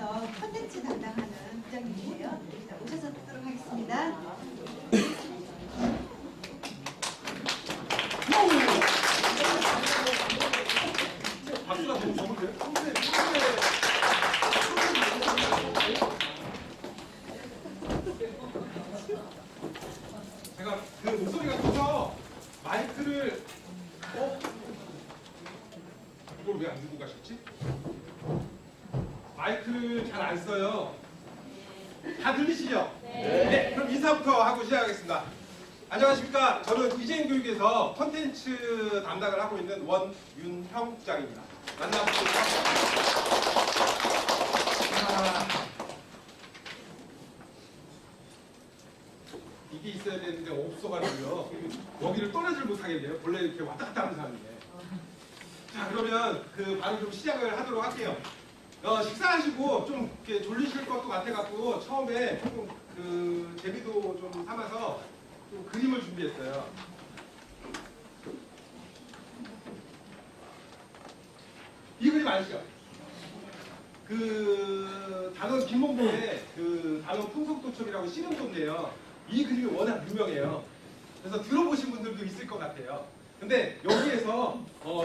교육에서 콘텐츠 담당하는 부장님이세요. 자, 오셔서 듣도록 하겠습니다. 박수가 너무 좋은데? 제가 그 목소리가 커서 마이크를 이걸 왜 안 들고 가셨지? 마이크를 잘 안 써요. 다 들리시죠? 네. 그럼 인사부터 하고 시작하겠습니다. 안녕하십니까? 저는 이재인교육에서 콘텐츠 담당을 하고 있는 원윤형 부장입니다. 만나보도록 하겠습니다. 이게 있어야 되는데 없어가지고요. 여기를 떠나질 못하겠네요. 원래 이렇게 왔다 갔다 하는 사람인데. 자, 그러면 바로 좀 시작을 하도록 할게요. 식사하시고 좀 이렇게 졸리실 것도 같아갖고 처음에 조금 재미도 좀 삼아서 좀 그림을 준비했어요. 이 그림 아시죠? 단원 김mon봉의 단원 풍속도첩이라고 씨름도인데요. 이 그림이 워낙 유명해요. 그래서 들어보신 분들도 있을 것 같아요. 근데 여기에서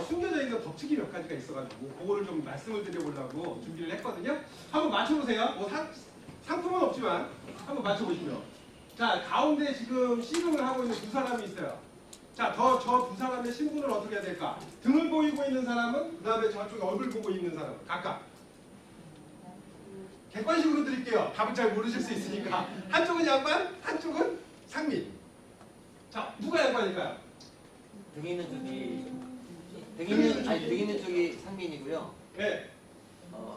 숨겨져 있는 법칙이 몇 가지가 있어가지고 그거를 좀 말씀을 드려보려고 준비를 했거든요. 한번 맞춰보세요. 뭐 상품은 없지만 한번 맞춰보시죠. 자, 가운데 지금 씨름을 하고 있는 두 사람이 있어요. 자, 저 두 사람의 신분을 어떻게 해야 될까? 등을 보이고 있는 사람은, 그 다음에 저쪽에 얼굴 보고 있는 사람은 각각 객관식으로 드릴게요. 답을 잘 모르실 수 있으니까. 한쪽은 양반, 한쪽은 상민. 자, 누가 양반일까요? 등 있는 쪽이 상민이고요. 네.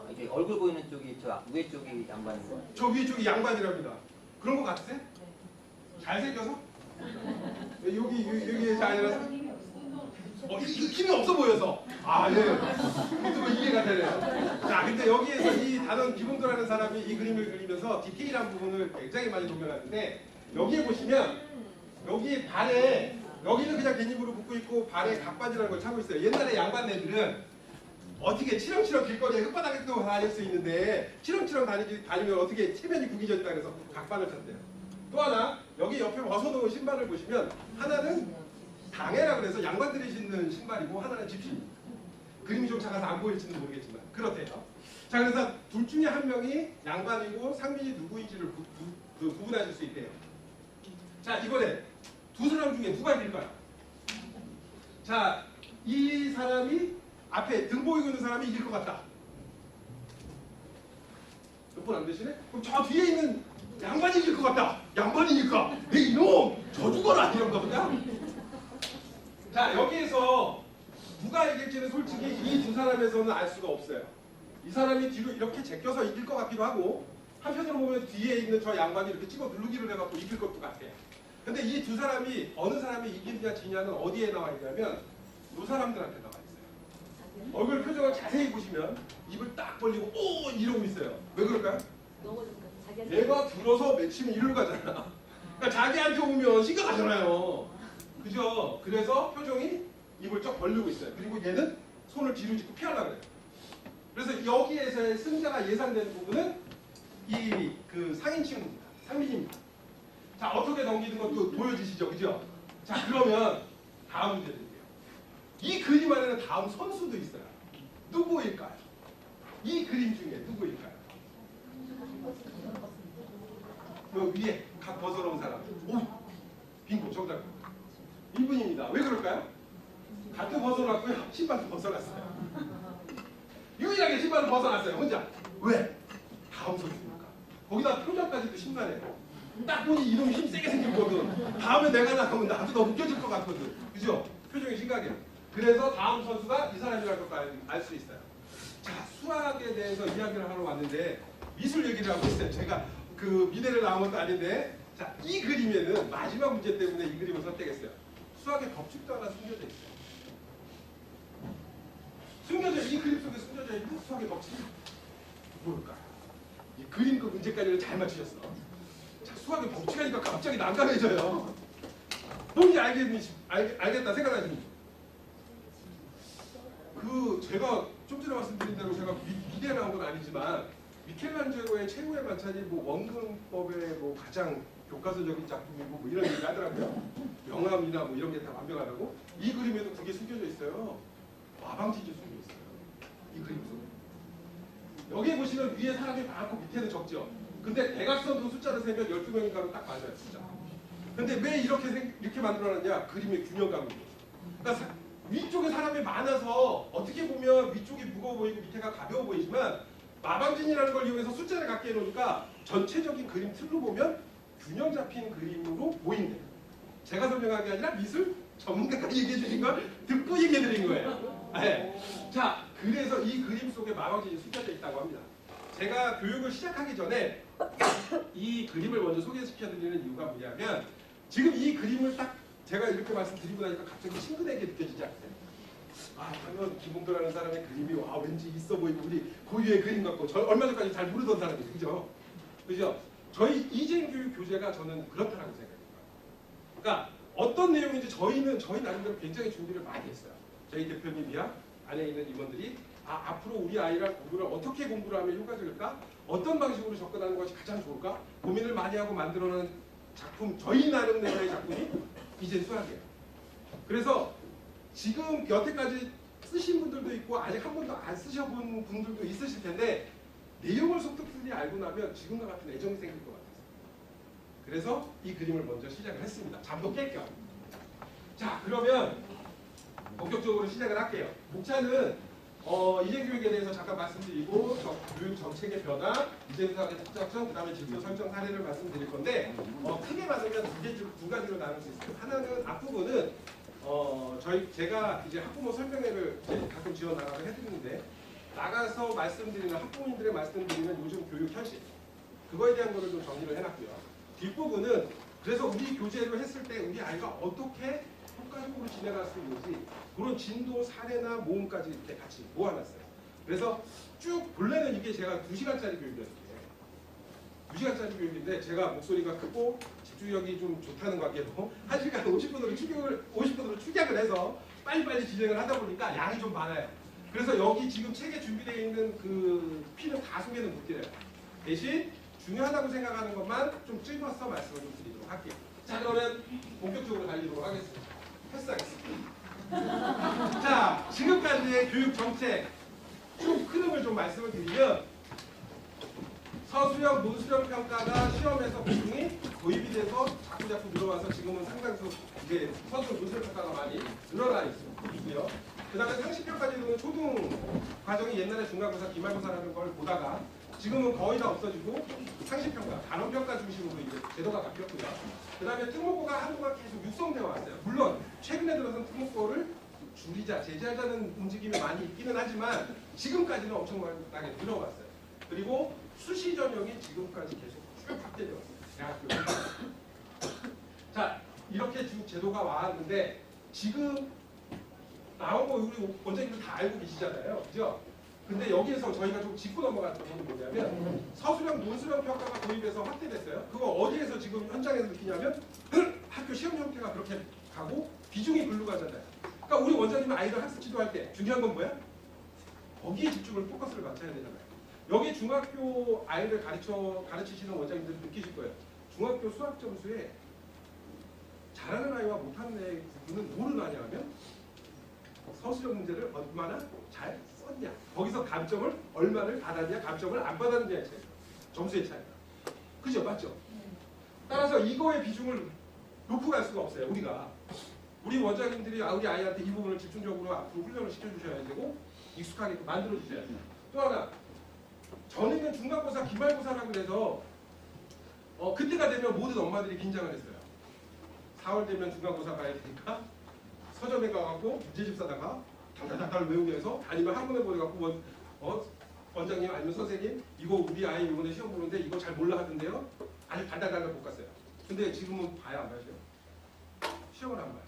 이렇게 얼굴 보이는 쪽이 저 위에 쪽이 양반인 거예요. 저 위에 쪽이 양반이랍니다. 그런 거 같으세요? 잘생겨서? 여기에서 아니라 힘이 없어 보여서. 아, 예. 그것도 이해가 되네요. 자, 근데 여기에서 이 단원 기봉도라는 사람이 이 그림을 그리면서 디테일한 부분을 굉장히 많이 녹여놨는데, 여기에 보시면 여기 발에, 여기는 그냥 깻잎으로 붙고 있고 발에 각바지라는 걸 차고 있어요. 옛날에 양반네들은 어떻게 치렁치렁 길거리에 흙바닥에도 다닐 수 있는데 치렁치렁 다니면 어떻게 체면이 구기졌다 그래서 각바를 찼대요. 또 하나, 여기 옆에 벗어놓은 신발을 보시면 하나는 당해라 그래서 양반들이 신는 신발이고 하나는 집신. 그림이 좀 작아서 안 보일지는 모르겠지만 그렇대요. 자, 그래서 둘 중에 한 명이 양반이고 상민이 누구인지를 구분하실 수 있대요. 자, 이번에 두 사람 중에 누가 이길까요? 자, 이 사람이 앞에 등 보이고 있는 사람이 이길 것 같다. 몇 분 안 되시네? 그럼 저 뒤에 있는 양반이 이길 것 같다. 양반이니까 내 이놈 저 죽어라 이런 거보다. 자, 여기에서 누가 이길지는 솔직히 이 두 사람에서는 알 수가 없어요. 이 사람이 뒤로 이렇게 제껴서 이길 것 같기도 하고 한편으로 보면 뒤에 있는 저 양반이 이렇게 찍어 누르기를 해갖고 이길 것도 같아요. 근데 이 두 사람이 어느 사람이 이기느냐 지냐는 어디에 나와 있냐면 이 사람들한테 나와 있어요. 얼굴 표정을 자세히 보시면 입을 딱 벌리고 오 이러고 있어요. 왜 그럴까요? 얘가 들어서 맺히면 이리로 가잖아. 그러니까 자기한테 오면 심각하잖아요. 그죠? 그래서 표정이 입을 쫙 벌리고 있어요. 그리고 얘는 손을 뒤로 짚고 피하려고 그래요. 그래서 여기에서의 승자가 예상되는 부분은 이 상인 친구입니다. 상민입니다. 자, 어떻게 넘기는 것도 보여주시죠. 그죠? 자, 그러면 다음 문제 드릴게요. 이 그림 안에는 다음 선수도 있어요. 누구일까요? 이 그림 중에 누구일까요? 그 위에 각 벗어놓은 사람. 오! 빙고 정답. 이분입니다. 왜 그럴까요? 각도 벗어났고요. 신발도 벗어났어요. 유일하게 신발을 벗어났어요. 혼자. 왜? 다음 선수니까. 거기다 표정까지도 신나네요. 딱 보니 이놈이 힘 세게 생겼거든. 다음에 내가 나가면 나도 더 웃겨질 것 같거든. 그죠? 표정이 심각해요. 그래서 다음 선수가 이 사람이라는 걸 알 수 있어요. 자, 수학에 대해서 이야기를 하러 왔는데 미술 얘기를 하고 있어요. 제가 미대를 나온 것도 아닌데, 자, 이 그림에는 마지막 문제 때문에 이 그림을 선택했어요. 수학의 법칙도 하나 숨겨져 있어요. 이 그림 속에 숨겨져 있는 수학의 법칙이 뭘까요? 이 그림 그 문제까지를 잘 맞추셨어. 자, 수학의 법칙하니까 갑자기 난감해져요. 뭔지 알겠다 생각하십니까? 제가 좀 전에 말씀드린 대로 제가 미대에 나온 건 아니지만 미켈란젤로의 최후의 만찬이 뭐 원근법의 뭐 가장 교과서적인 작품이고 뭐 이런 얘기 하더라고요. 명암이나 뭐 이런 게 다 완벽하다고. 이 그림에도 그게 숨겨져 있어요. 와방지주 숨겨 있어요. 이 그림 속에. 여기 보시면 위에 사람이 많고 밑에는 적죠. 근데 대각선으로 숫자를 세면 12명인가로 딱 맞아요, 숫자. 근데 왜 이렇게 만들어놨냐? 그림의 균형감이. 그러니까 위쪽에 사람이 많아서 어떻게 보면 위쪽이 무거워 보이고 밑에가 가벼워 보이지만 마방진이라는 걸 이용해서 숫자를 갖게 해놓으니까 전체적인 그림 틀로 보면 균형 잡힌 그림으로 보인대요. 제가 설명한 게 아니라 미술 전문가가 얘기해 주신 걸 듣고 얘기해 드린 거예요. 네. 자, 그래서 이 그림 속에 마방진이 숨겨져 있다고 합니다. 제가 교육을 시작하기 전에 이 그림을 먼저 소개시켜 드리는 이유가 뭐냐면 지금 이 그림을 딱 제가 이렇게 말씀드리고 나니까 갑자기 친근하게 느껴지지 않으세요? 아, 그러면 김홍도라는 사람의 그림이 와 왠지 있어 보이고 우리 고유의 그림 같고 저 얼마 전까지 잘 모르던 사람이죠, 그죠? 그죠? 저희 이재교육 교재가 저는 그렇다라고 생각해요. 그러니까 어떤 내용인지 저희 나름대로 굉장히 준비를 많이 했어요. 저희 대표님이야 안에 있는 임원들이 앞으로 우리 아이가 공부를 어떻게 공부를 하면 효과적일까? 어떤 방식으로 접근하는 것이 가장 좋을까? 고민을 많이 하고 만들어낸 작품, 저희 나름대로의 작품이 이제 수학이에요. 그래서 지금 여태까지 쓰신 분들도 있고 아직 한 번도 안 쓰셔본 분들도 있으실 텐데 내용을 속속들이 알고 나면 지금과 같은 애정이 생길 것 같아요. 그래서 이 그림을 먼저 시작을 했습니다. 잠도 깰 겸. 자, 그러면 본격적으로 시작을 할게요. 목차는 이재교육에 대해서 잠깐 말씀드리고 교육 정책의 변화, 이재수학의 특작점, 그 다음에 진도 설정 사례를 말씀드릴 건데 크게 말하면 두 가지로 나눌 수 있어요. 하나는 앞부분은 제가 이제 학부모 설명회를 가끔 지원 나가서 해드리는데 나가서 말씀드리는 학부모님들의 말씀드리는 요즘 교육 현실 그거에 대한 거를 좀 정리를 해놨고요. 뒷부분은 그래서 우리 교재를 했을 때 우리 아이가 어떻게 효과적으로 진행할 수 있는지 그런 진도 사례나 모음까지 이렇게 같이 모아놨어요. 그래서 쭉 본래는 이게 제가 2시간짜리 교육이었어요. 2시간짜리 교육인데 제가 목소리가 크고 집중력이 좀 좋다는 관계로 1시간 50분으로 축약을 해서 빨리빨리 진행을 하다 보니까 양이 좀 많아요. 그래서 여기 지금 책에 준비되어 있는 그 피는 다 소개는 못 드려요. 대신 중요하다고 생각하는 것만 좀 찍어서 말씀을 좀 드리도록 할게요. 자, 그러면 본격적으로 달리도록 하겠습니다. 패스하겠습니다. 자, 지금까지의 교육 정책 쭉 흐름을 좀 말씀을 드리면 서술형, 논술형 평가가 시험에서 비중이 도입이 돼서 자꾸 늘어와서 지금은 상당수 이제 서술, 논술 평가가 많이 늘어나 있고요. 그 다음에 상식평가제도는 초등 과정이 옛날에 중간고사, 기말고사라는 걸 보다가 지금은 거의 다 없어지고 상식평가, 단원평가 중심으로 이제 제도가 바뀌었고요. 그 다음에 특목고가 한동안 계속 육성되어 왔어요. 물론 최근에 들어서는 특목고를 줄이자, 제재하자는 움직임이 많이 있기는 하지만 지금까지는 엄청나게 늘어왔어요. 그리고 수시 전형이 지금까지 계속 쭉 확대되어 왔어요. 대학교. 자, 이렇게 쭉 제도가 왔는데 지금 나온 거 우리 원장님들 다 알고 계시잖아요. 그죠? 근데 여기에서 저희가 좀 짚고 넘어갔던 건 뭐냐면 서술형, 논술형 평가가 도입해서 확대됐어요. 그거 어디에서 지금 현장에서 느끼냐면 학교 시험 형태가 그렇게 가고 비중이 글로 가잖아요. 그러니까 우리 원장님은 아이들 학습 지도할 때 중요한 건 뭐야? 거기에 집중을 포커스를 맞춰야 되잖아요. 여기 중학교 아이들 가르치시는 원장님들 느끼실 거예요. 중학교 수학 점수에 잘하는 아이와 못하는 애의 구분은 뭐를 많이 하면 서술형 문제를 얼마나 잘 썼냐. 거기서 감점을 얼마를 받았냐, 감점을 안 받았느냐의 차이. 점수의 차이. 그죠? 맞죠? 따라서 이거의 비중을 놓고 갈 수가 없어요. 우리 원장님들이 우리 아이한테 이 부분을 집중적으로 앞으로 훈련을 시켜주셔야 되고 익숙하게 만들어주셔야 돼요. 또 하나, 전에는 중간고사, 기말고사라고 해서 그때가 되면 모든 엄마들이 긴장을 했어요. 4월 되면 중간고사 가야 되니까 서점에 가갖고 문제집 사다가 달달달 외우게 해서 아니면 학원에 보내갖고 원장님 아니면 선생님 이거 우리 아이 이번에 시험 보는데 이거 잘 몰라 하던데요. 아주 달달달 못 갔어요. 근데 지금은 봐야 안 봐요? 시험을 안 봐요.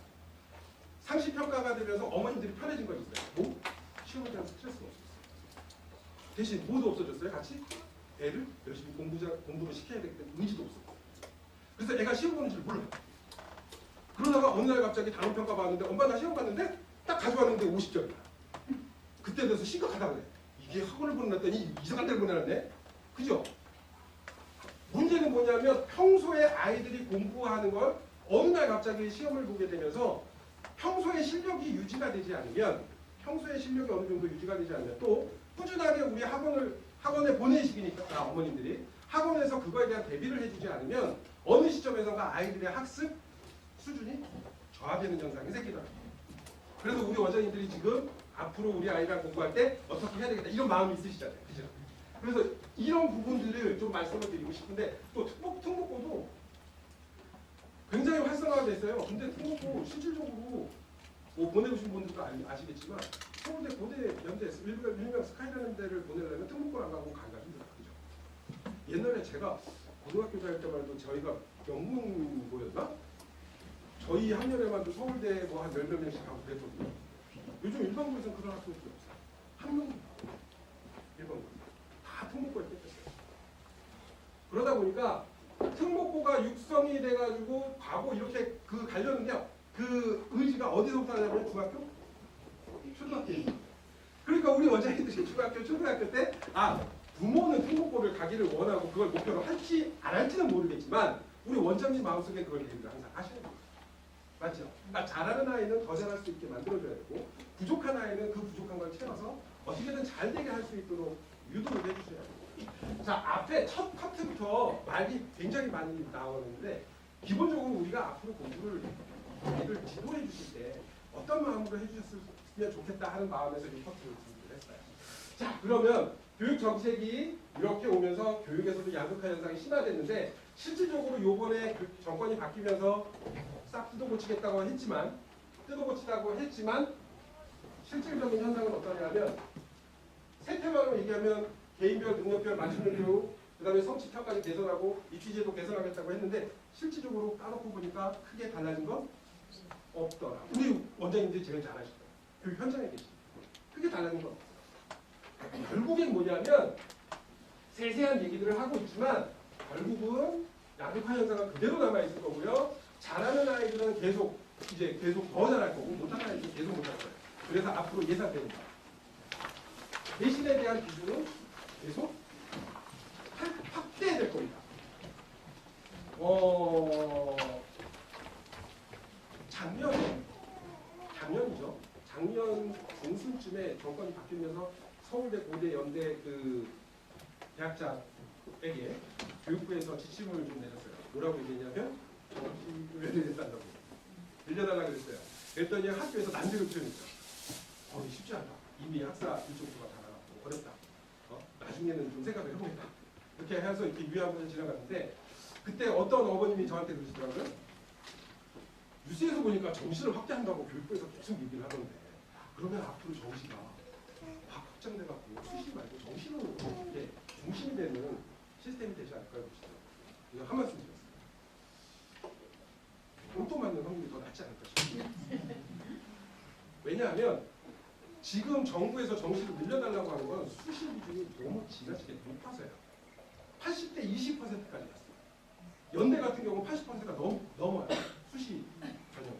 상시평가가 되면서 어머님들이 편해진 거 있어요. 뭐? 시험에 대한 스트레스가 없었어요. 대신 뭐도 없어졌어요? 같이? 애를 열심히 공부를 시켜야 되기 때문에 의지도 없었고. 그래서 애가 시험 보는 줄 몰라요. 그러다가 어느 날 갑자기 단원평가 봤는데 엄마 나 시험 봤는데 딱 가져왔는데 50점이야. 그때 돼서 심각하다고 그래. 이게 학원을 보내놨더니 이상한 데를 보내놨네. 그죠? 문제는 뭐냐면 평소에 아이들이 공부하는 걸 어느 날 갑자기 시험을 보게 되면서 평소에 실력이 유지가 되지 않으면 평소에 실력이 어느 정도 유지가 되지 않으면 또 꾸준하게 우리 학원에 보내시니까 어머님들이 학원에서 그거에 대한 대비를 해주지 않으면 어느 시점에선가 아이들의 학습 수준이 저하되는 현상이 생기더라고요. 그래서 우리 원장님들이 지금 앞으로 우리 아이랑 공부할 때 어떻게 해야 되겠다 이런 마음이 있으시잖아요. 그죠? 그래서 이런 부분들을 좀 말씀을 드리고 싶은데 또 특목고도 굉장히 활성화가 됐어요. 근데 특목고 실질적으로 뭐 보내보신 분들도 아시겠지만 서울대, 고대, 연대, 일명 스카이라는 데를 보내려면 특목고를 안 가고 가기가 힘들어요. 그죠? 옛날에 제가 고등학교 다닐 때만 해도 저희가 명문고였나? 저희 학년에만 서울대 뭐 한 10몇 명씩 가고 그랬거든요. 요즘 일반고에서는 그런 학교가 없어요. 한 명도 없어요. 일반고. 다 특목고에 뺏겼어요. 그러다 보니까 특목고가 육성이 돼가지고 가고 이렇게 가려는데요. 그 의지가 어디서부터 하냐면 중학교? 초등학교입니다. 그러니까 우리 원장님들이 중학교, 초등학교 때 부모는 특목고를 가기를 원하고 그걸 목표로 할지 안 할지는 모르겠지만 우리 원장님 마음속에 그걸 얘기를 항상 하셔야 돼요. 맞죠? 그러니까 잘하는 아이는 더 잘할 수 있게 만들어줘야 되고 부족한 아이는 그 부족한 걸 채워서 어떻게든 잘 되게 할 수 있도록 유도를 해주셔야 돼요. 자, 앞에 첫 파트부터 말이 굉장히 많이 나오는데 기본적으로 우리가 앞으로 공부를 아이를 지도해 주실 때 어떤 마음으로 해주셨으면 좋겠다 하는 마음에서 이 파트를 준비를 했어요. 자, 그러면 교육 정책이 이렇게 오면서 교육에서도 양극화 현상이 심화됐는데 실질적으로 요번에 정권이 바뀌면서 싹 뜯어고치겠다고 했지만 실질적인 현상은 어떠냐면 세 테마로 얘기하면 개인별, 능력별 맞춤형 교육, 그 다음에 성취평까지 개선하고 입시제도 개선하겠다고 했는데 실질적으로 까놓고 보니까 크게 달라진 건 없더라. 우리 원장님들이 제일 잘하실 거예요. 교육 현장에 계시죠. 크게 달라진 건 없어요. 결국엔 뭐냐면 세세한 얘기들을 하고 있지만 결국은 양극화 현상은 그대로 남아있을 거고요. 잘하는 아이들은 계속 더 잘할 거고 못하는 아이들은 계속 못할 거예요. 그래서 앞으로 예상됩니다. 대신에 대한 비중은 계속 확대될 겁니다. 작년이죠. 작년 중순쯤에 정권이 바뀌면서 서울대, 고대, 연대 대학자에게 교육부에서 지침을 좀 내렸어요. 뭐라고 얘기했냐면 정시를 내달라고 늘려달라고 그랬어요. 그랬더니 학교에서 난제를 표현했죠. 쉽지 않다. 이미 학사 일정수가 다 나갔고 어렵다. 나중에는 좀 생각을 해보겠다. 이렇게 해서 이렇게 유야무야 지나갔는데 그때 어떤 어머님이 저한테 그러시더라고요. 뉴스에서 보니까 정시를 확대한다고 교육부에서 계속 얘기를 하던데 그러면 앞으로 정시가 확 확장돼갖고 수시 말고 정시로 이렇게 중심이 되는 시스템이 되지 않을까요? 이거 한 말씀 드렸어요. 로또 맞는 확률이 더 낫지 않을까 싶어요. 왜냐하면 지금 정부에서 정시를 늘려달라고 하는 건 수시 비중이 너무 지나치게 높아서요. 80대 20%까지 갔어요. 연대 같은 경우는 80%가 넘어요. 수시 전형.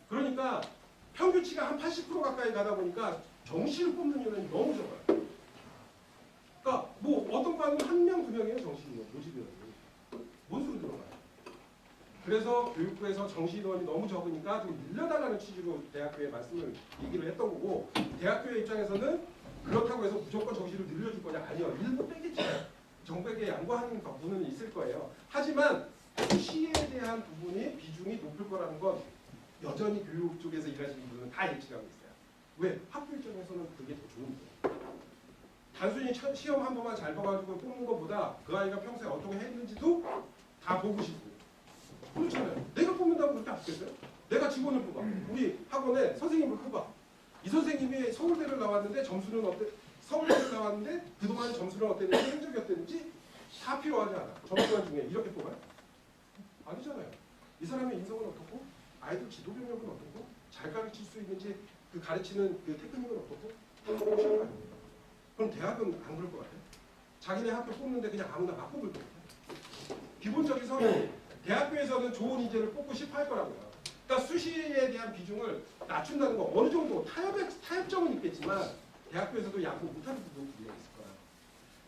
그러니까 평균치가 한 80% 가까이 가다 보니까 정시를 뽑는 인원이 너무 적어요. 그러니까 뭐 어떤 과는 한 명, 두 명이에요. 정시 모집 인원이. 뭔 소리 들어가요. 그래서 교육부에서 정시 인원이 너무 적으니까 좀 늘려달라는 취지로 대학교에 얘기를 했던 거고 대학교의 입장에서는 그렇다고 해서 무조건 정시를 늘려줄 거냐? 아니요. 일부 빼겠죠. 정부에게 양보하는 부분은 있을 거예요. 하지만 수시에 대한 부분이 비중이 높을 거라는 건 여전히 교육 쪽에서 일하시는 분들은 다 예측하고 있어요. 왜? 학교 입장에서는 그게 더 좋은 거예요. 단순히 시험 한 번만 잘 봐가지고 뽑는 것보다 그 아이가 평소에 어떻게 했는지도 다 보고 싶고 그렇잖아요. 내가 뽑는다고 그렇게 아프겠어요? 내가 직원을 뽑아. 우리 학원에 선생님을 뽑아. 이 선생님이 서울대를 나왔는데 점수는 서울대를 나왔는데 그동안 점수는 어땠는지 성적이 어땠는지 다 필요하지 않아. 점수관 중에 이렇게 뽑아요? 아니잖아요. 이 사람의 인성은 어떻고 아이들 지도 경력은 어떻고 잘 가르칠 수 있는지 그 가르치는 그 테크닉은 어떻고 그럼 대학은 안 그럴 것 같아요. 자기네 학교 뽑는데 그냥 아무나 막 뽑을 것 같아요. 기본적인 성향이 대학교에서는 좋은 인재를 뽑고 싶어 할 거라고요. 그러니까 수시에 대한 비중을 낮춘다는 거 어느 정도 타협점은 있겠지만 대학교에서도 양보 못하는 부분이 분명히 있을 거예요.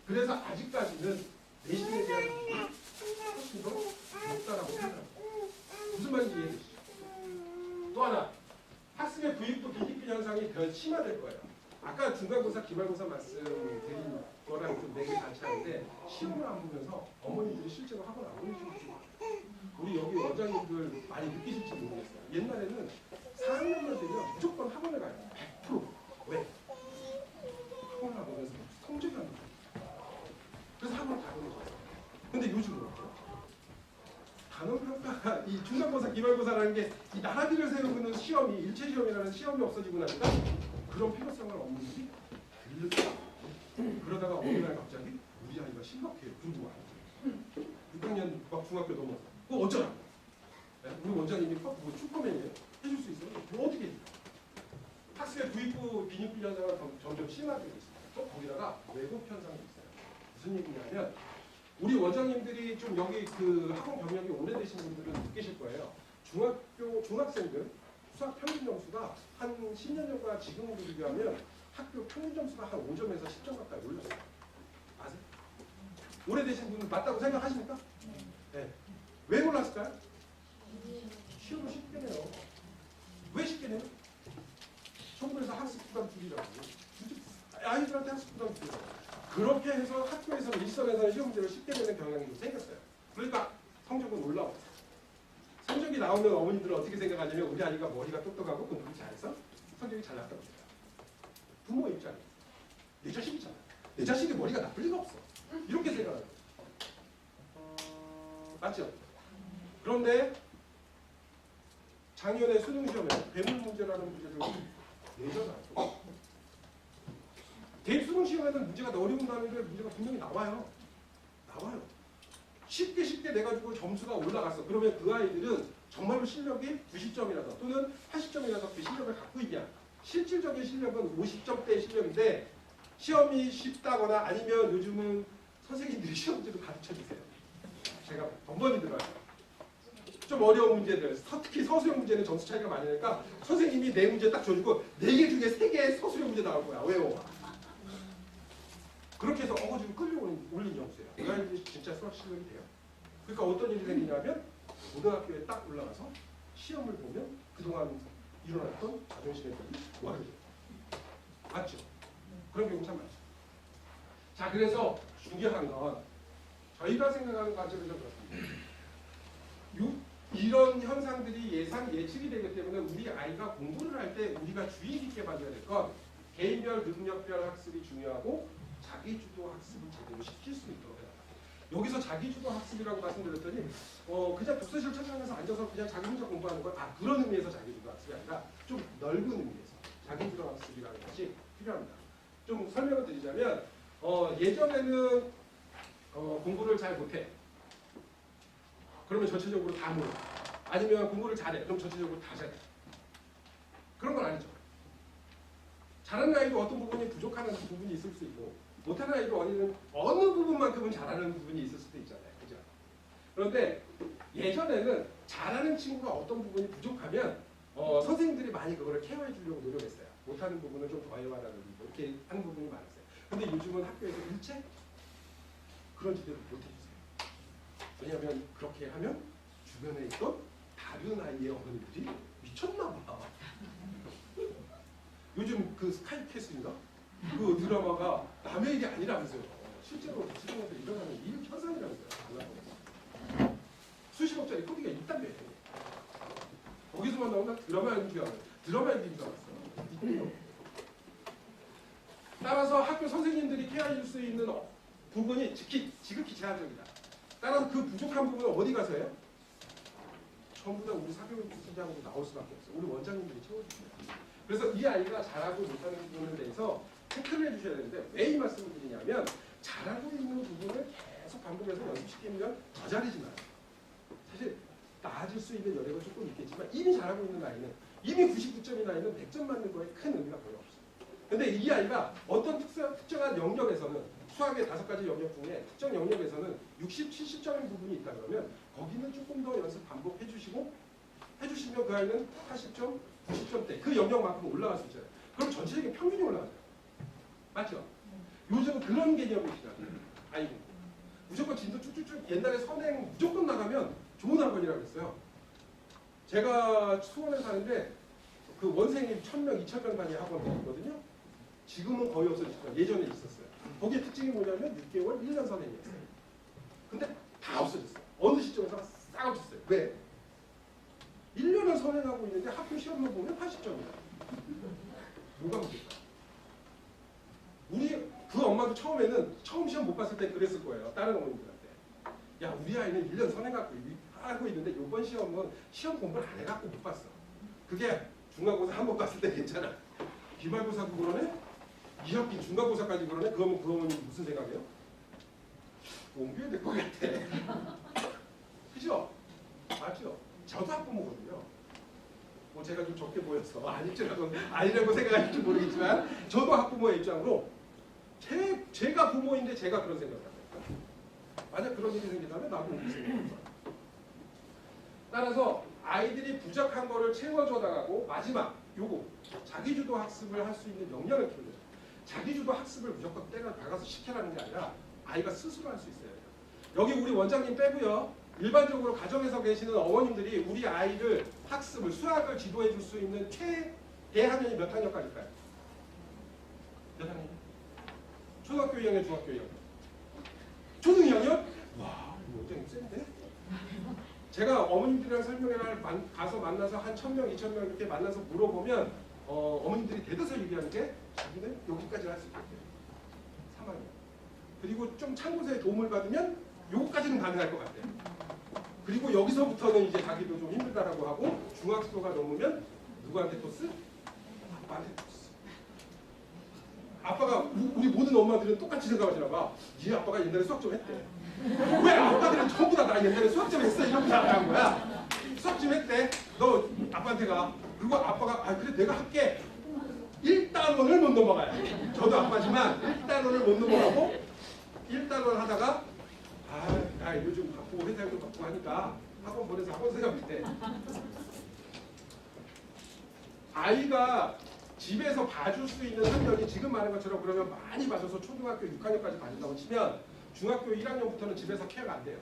그래서 아직까지는 내신에 대한 확신도 높다라고 생각합니다. 무슨 말인지 이해되시죠? 또 하나, 학습의 부익부 비기피 현상이 더 심화될 거예요. 아까 중간고사, 기말고사 말씀드린 거랑 좀 내용이 같이 하는데 시험을 안 보면서 어머니들이 실제로 학원 안 보내주시고 우리 여기 원장님들 많이 느끼실지 모르겠어요. 옛날에는 4학년만 되면 무조건 학원을 가요. 100%. 왜? 학원을 안 보면서 성적이 안 나와요. 그래서 학원을 다 보내줬어요. 근데 요즘은 어때요? 단원평가가 이 중간고사, 기말고사라는 게 이 나라비를 세우는 시험이 일체시험이라는 시험이 없어지고 나니까 그런 필요성을 어머니들이 들렸다. 그러다가 어느 날 갑자기 우리 아이가 심각해요. 그러고 와요. 6학년 막 중학교 넘어서 그거 어쩌라고? 네? 우리 원장님이 뭐 슈퍼맨이에요. 해줄 수 있어요? 뭐 어떻게 해요? 학습의 부익부 비익부 현상은 점점 심화되고 있습니다. 또 거기다가 왜곡 현상도 있어요. 무슨 얘기냐면 우리 원장님들이 좀 여기 그 학원 경력이 오래되신 분들은 느끼실 거예요. 중학생들 수학 평균 점수가 한 10년 전과 지금으로 비교하면 학교 평균 점수가 한 5점에서 10점 가까이 올랐어요. 아세요? 오래되신 분은 맞다고 생각하십니까? 네. 왜 올랐을까요? 시험을 쉽게 내요. 왜 쉽게 내요? 정부에서 학습 부담 줄이라고. 아이들한테 학습 부담 줄이라고. 그렇게 해서 학교에서 일선에서는 시험 문제를 쉽게 내는 경향이 생겼어요. 그러니까 성적은 올라왔어요. 성적이 나오면 어머니들은 어떻게 생각하냐면 우리 아이가 머리가 똑똑하고 공부를 잘해서 성적이 잘 났다고 생각해요. 부모 입장에 내 자식이잖아. 내 자식이 머리가 나쁠 리가 없어. 이렇게 생각하는 거예요. 맞죠? 그런데 작년에 수능시험에 배물 문제라는 문제를 내잖아요. 대입 수능시험에는 문제가 어려운다는 게 문제가 분명히 나와요. 쉽게 내가지고 점수가 올라갔어. 그러면 그 아이들은 정말로 실력이 90점이라서 또는 80점이라서 그 실력을 갖고 있냐. 실질적인 실력은 50점대의 실력인데 시험이 쉽다거나 아니면 요즘은 선생님들이 시험지를 가르쳐주세요. 제가 번번이 들어요. 좀 어려운 문제들, 특히 서술형 문제는 점수 차이가 많이 나니까 선생님이 네 문제 딱 줘주고 4개 중에 3개의 서술형 문제 나올 거야. 외워. 그렇게 해서 어거지로 끌려올린 점수예요. 그 아이들이 진짜 수학 실력이 돼요. 그러니까 어떤 일이 생기냐면 고등학교에 딱 올라가서 시험을 보면 그동안 일어났던 자존심의 벽이 와르죠. 맞죠? 그런 경우 참 많죠. 자, 그래서 중요한 건 저희가 생각하는 관점이 좀 그렇습니다. 이런 현상들이 예측이 되기 때문에 우리 아이가 공부를 할 때 우리가 주의 깊게 봐줘야 될 건 개인별 능력별 학습이 중요하고 자기주도 학습을 제대로 시킬 수 있도록 해야 합니다. 여기서 자기주도 학습이라고 말씀드렸더니 그냥 독서실 찾아가면서 앉아서 그냥 자기 혼자 공부하는 건 그런 의미에서 자기주도 학습이 아니라 좀 넓은 의미에서 자기주도 학습이라는 것이 필요합니다. 좀 설명을 드리자면 예전에는 공부를 잘 못해. 그러면 전체적으로 다 몰라. 아니면 공부를 잘해. 그럼 전체적으로 다 잘해. 그런 건 아니죠. 잘하는 아이도 어떤 부분이 부족하는 부분이 있을 수 있고 못하는 아이도 어느 부분만큼은 잘하는 부분이 있을 수도 있잖아요. 그죠? 그런데 예전에는 잘하는 친구가 어떤 부분이 부족하면 선생님들이 많이 그거를 케어해 주려고 노력했어요. 못하는 부분을 좀 더해와라는 이렇게 하는 부분이 많았어요. 근데 요즘은 학교에서 일체 그런 지도를 못 해주세요. 왜냐하면 그렇게 하면 주변에 있던 다른 아이의 어머니들이 미쳤나 봐. 요즘 그 스카이캐슬인가? 그 드라마가 남의 일이 아니라면서요. 실제로 지금에서 일어나는 일 현상이라면서요. 수십억짜리 코디가 있다며. 거기서만 나오는 드라마인 줄 알아요. 드라마인 줄 알았어요. 따라서 학교 선생님들이 케어해 줄 수 있는 부분이 지극히 제한적이다. 따라서 그 부족한 부분은 어디 가서 해요? 전부 다 우리 사교육부장으로 나올 수밖에 없어요. 우리 원장님들이 채워주세요. 그래서 이 아이가 잘하고 못하는 부분에 대해서 체크를 해주셔야 되는데 왜 이 말씀을 드리냐면 잘하고 있는 부분을 계속 반복해서 연습시키면 더 잘해지나요? 사실 나아질 수 있는 여력은 조금 있겠지만 이미 잘하고 있는 아이는 이미 99점인 아이는 100점 맞는 거에 큰 의미가 거의 없어요. 근데 이 아이가 어떤 특정한 영역에서는 수학의 5가지 영역 중에 특정 영역에서는 60, 70점인 부분이 있다 그러면 거기는 조금 더 연습 반복해 주시면 그 아이는 80점, 90점대 그 영역만큼 올라갈 수 있잖아요. 그럼 전체적인 평균이 올라가죠. 맞죠? 요즘 그런 개념이 시작해요. 아이고 무조건 진도 쭉쭉쭉 옛날에 선행 무조건 나가면 좋은 학원이라고 했어요. 제가 수원에 사는데 그 원생이 1000명, 2000명 단위 학원이 있거든요. 지금은 거의 없어졌지만 예전에 있었어요. 거기에 특징이 뭐냐면 6개월, 1년 선행이었어요. 근데 다 없어졌어요. 어느 시점에서 싹 없었어요. 왜? 1년을 선행하고 있는데 학교 시험만 보면 80점이야. 뭐가 문제일까? 우리 그 엄마도 처음에는 처음 시험 못 봤을 때 그랬을 거예요. 다른 어머님들한테. 야 우리 아이는 1년 선행하고 하고 있는데 이번 시험은 시험 공부를 안 해갖고 못 봤어. 그게 중간고사 한 번 봤을 때 괜찮아. 기말고사도 그러네? 2학기 중간고사까지 그러네? 그러면 그 어머니 무슨 생각이에요? 옮겨야 될 것 같아. 그죠? 맞죠? 저도 학부모거든요. 뭐 제가 좀 적게 보여서 아니라고 생각할지 모르겠지만 저도 학부모의 입장으로 제가 부모인데 제가 그런 생각을 합니다. 만약 그런 일이 생긴다면 나도 옮길 생각을 해요. 따라서 아이들이 부족한 거를 채워줘 나가고 마지막 요거 자기주도 학습을 할 수 있는 역량을 키우는 자기주도 학습을 무조건 때려 박아서 시켜라는 게 아니라 아이가 스스로 할 수 있어야 돼요. 여기 우리 원장님 빼고요. 일반적으로 가정에서 계시는 어머님들이 우리 아이를 학습을 수학을 지도해 줄 수 있는 최대학년이 몇 학년까지일까요? 몇 학년? 초등학교 2학년, 중학교 2학년. 초등 2학년? 와, 원장님 센데? 제가 어머님들이랑 설명회를 가서 만나서 한 1000명, 2000명 이렇게 만나서 물어보면 어머님들이 대다수 얘기하는 게 자기는 여기까지 할 수 있대요. 3학년. 그리고 좀 참고서의 도움을 받으면 요거까지는 가능할 것 같아요. 그리고 여기서부터는 이제 자기도 좀 힘들다라고 하고 중학교가 넘으면 누구한테 토스? 아빠한테 토스. 아빠가 우리 모든 엄마들은 똑같이 생각하시나 봐. 네 아빠가 옛날에 수학 좀 했대. 왜 아빠들은 전부 다 나 옛날에 수학 좀 했어 이렇게 생각한 거야. 수학 좀 했대. 너 아빠한테 가. 그리고 아빠가 아 그래 내가 할게. 1단원을 못 넘어가요. 저도 아빠지만 1단원을 못 넘어가고 1단원 하다가 나 요즘 바쁘고 회사도 바쁘고 하니까 학원 보내서 학원 생각 못해. 아이가 집에서 봐줄 수 있는 학년이 지금 말한 것처럼 그러면 많이 봐줘서 초등학교 6학년까지 봐준다고 치면 중학교 1학년부터는 집에서 케어가 안 돼요.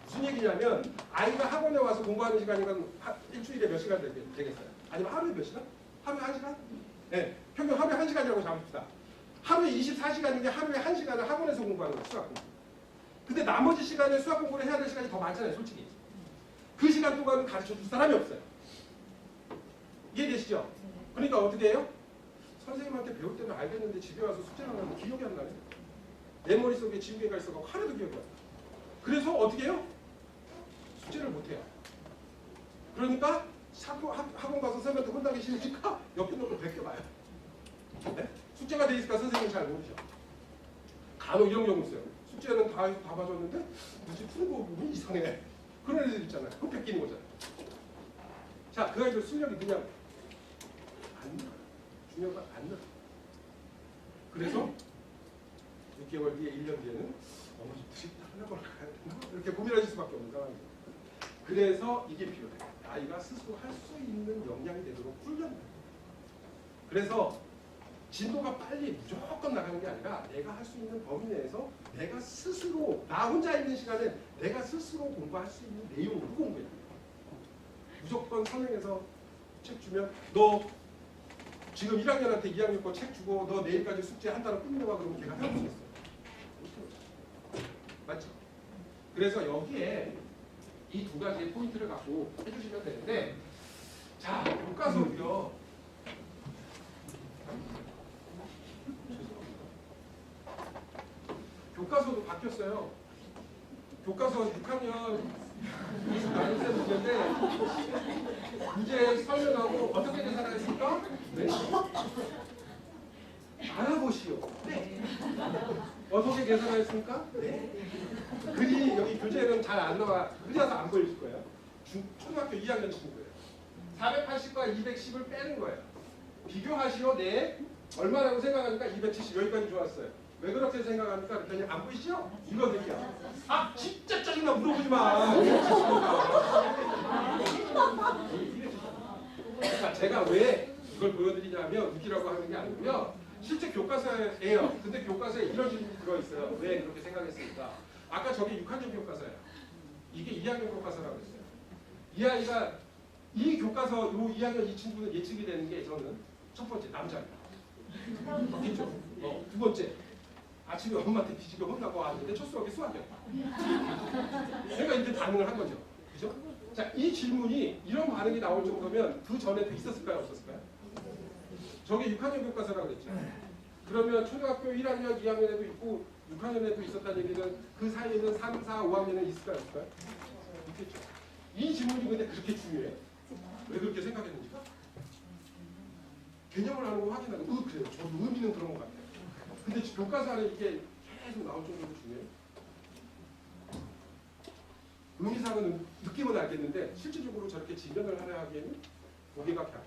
무슨 얘기냐면 아이가 학원에 와서 공부하는 시간이면 일주일에 몇 시간 되겠어요? 아니면 하루에 몇 시간? 하루에 1시간? 네, 평균 하루에 1시간이라고 잡읍시다. 하루에 24시간인데 하루에 1시간을 학원에서 공부하는 거예요. 수학 공부. 근데 나머지 시간에 수학 공부를 해야 될 시간이 더 많잖아요. 솔직히. 그 시간 동안은 가르쳐줄 사람이 없어요. 이해되시죠? 그러니까 어떻게 해요? 선생님한테 배울 때는 알겠는데 집에 와서 숙제를 하면 기억이 안 나네. 내 머릿속에 지우개가 있어서 하나도 기억이 안 나. 그래서 어떻게 해요? 숙제를 못해요. 그러니까 학원 가서 선생님한테 혼나기 싫으니까 옆에 놓고 베껴봐요. 네? 숙제가 돼 있으니까 선생님이 잘 모르죠. 간혹 이런 경우 있어요. 숙제는 다 봐줬는데 무슨 푸는 거 보면 이상해. 그런 애들 있잖아요. 그거 베끼는 거잖아요. 자, 그 아이들 실력이 그냥 안 나요. 중요한 건 안 나요. 그래서 6개월 뒤에 1년 뒤에는 어머니들이 학원을 가야 되나? 이렇게 고민하실 수밖에 없는 상황이에요. 그래서 이게 필요해요. 아이가 스스로 할 수 있는 역량이 되도록 훈련해요. 그래서 진도가 빨리 무조건 나가는 게 아니라 내가 할 수 있는 범위 내에서 내가 스스로 나 혼자 있는 시간에 내가 스스로 공부할 수 있는 내용으로 공부해야 돼요. 무조건 선행해서 책 주면 너 지금 1학년한테 2학년 거 책 주고 너 내일까지 숙제 한 달을 끝내고 와 그러면 걔가 해볼 수 있어요. 맞죠? 그래서 여기에 이 두 가지의 포인트를 갖고 해주시면 되는데 자, 교과서도요. 교과서도 바뀌었어요. 교과서 6학년 나눌 때 문제인데 문제 설명하고 어떻게 계산하였습니까? 네. 알아보시오. 네. 어떻게 계산하였습니까? 네. 글이 여기 교재는 잘 안 나와. 그려서 안 보여줄 거예요. 초등학교 2학년 친구예요. 480과 210을 빼는 거예요. 비교하시오. 네. 얼마라고 생각하니까 270 여기까지 좋았어요. 왜 그렇게 생각합니까? 그랬더니 안 보이시죠? 이거들이요. 아 진짜 짜증나 물어보지 마. 그러니까 제가 왜 이걸 보여드리냐면 웃기라고 하는 게 아니고요. 실제 교과서예요. 근데 교과서에 이런 질문이 들어있어요. 왜 그렇게 생각했습니까? 아까 저게 6학년 교과서예요. 이게 2학년 교과서라고 했어요. 이 아이가 이 교과서 요 2학년 이 친구는 예측이 되는 게 저는 첫 번째 남자예요. 맞겠죠? 두 번째 아침에 엄마한테 뒤집어 혼나고 왔는데 첫 수업이 수학이었다. 내가 이제 반응을 한 거죠. 그죠? 자, 이 질문이 이런 반응이 나올 정도면 그 전에도 있었을까요? 없었을까요? 저게 6학년 교과서라고 그랬죠. 그러면 초등학교 1학년, 2학년에도 있고 6학년에도 있었다는 얘기는 그 사이에는 3, 4, 5학년에 있을까요? 없을까요? 있겠죠. 이 질문이 근데 그렇게 중요해요. 왜 그렇게 생각했는지가? 개념을 하는 거 확인하고 그래요. 저도 의미는 그런 것 같아요. 근데 교과서 안에 이게 계속 나올 정도로 중요해요. 의미상은 느낌은 알겠는데 실질적으로 저렇게 진행을 하려 하기에는 무게가 강.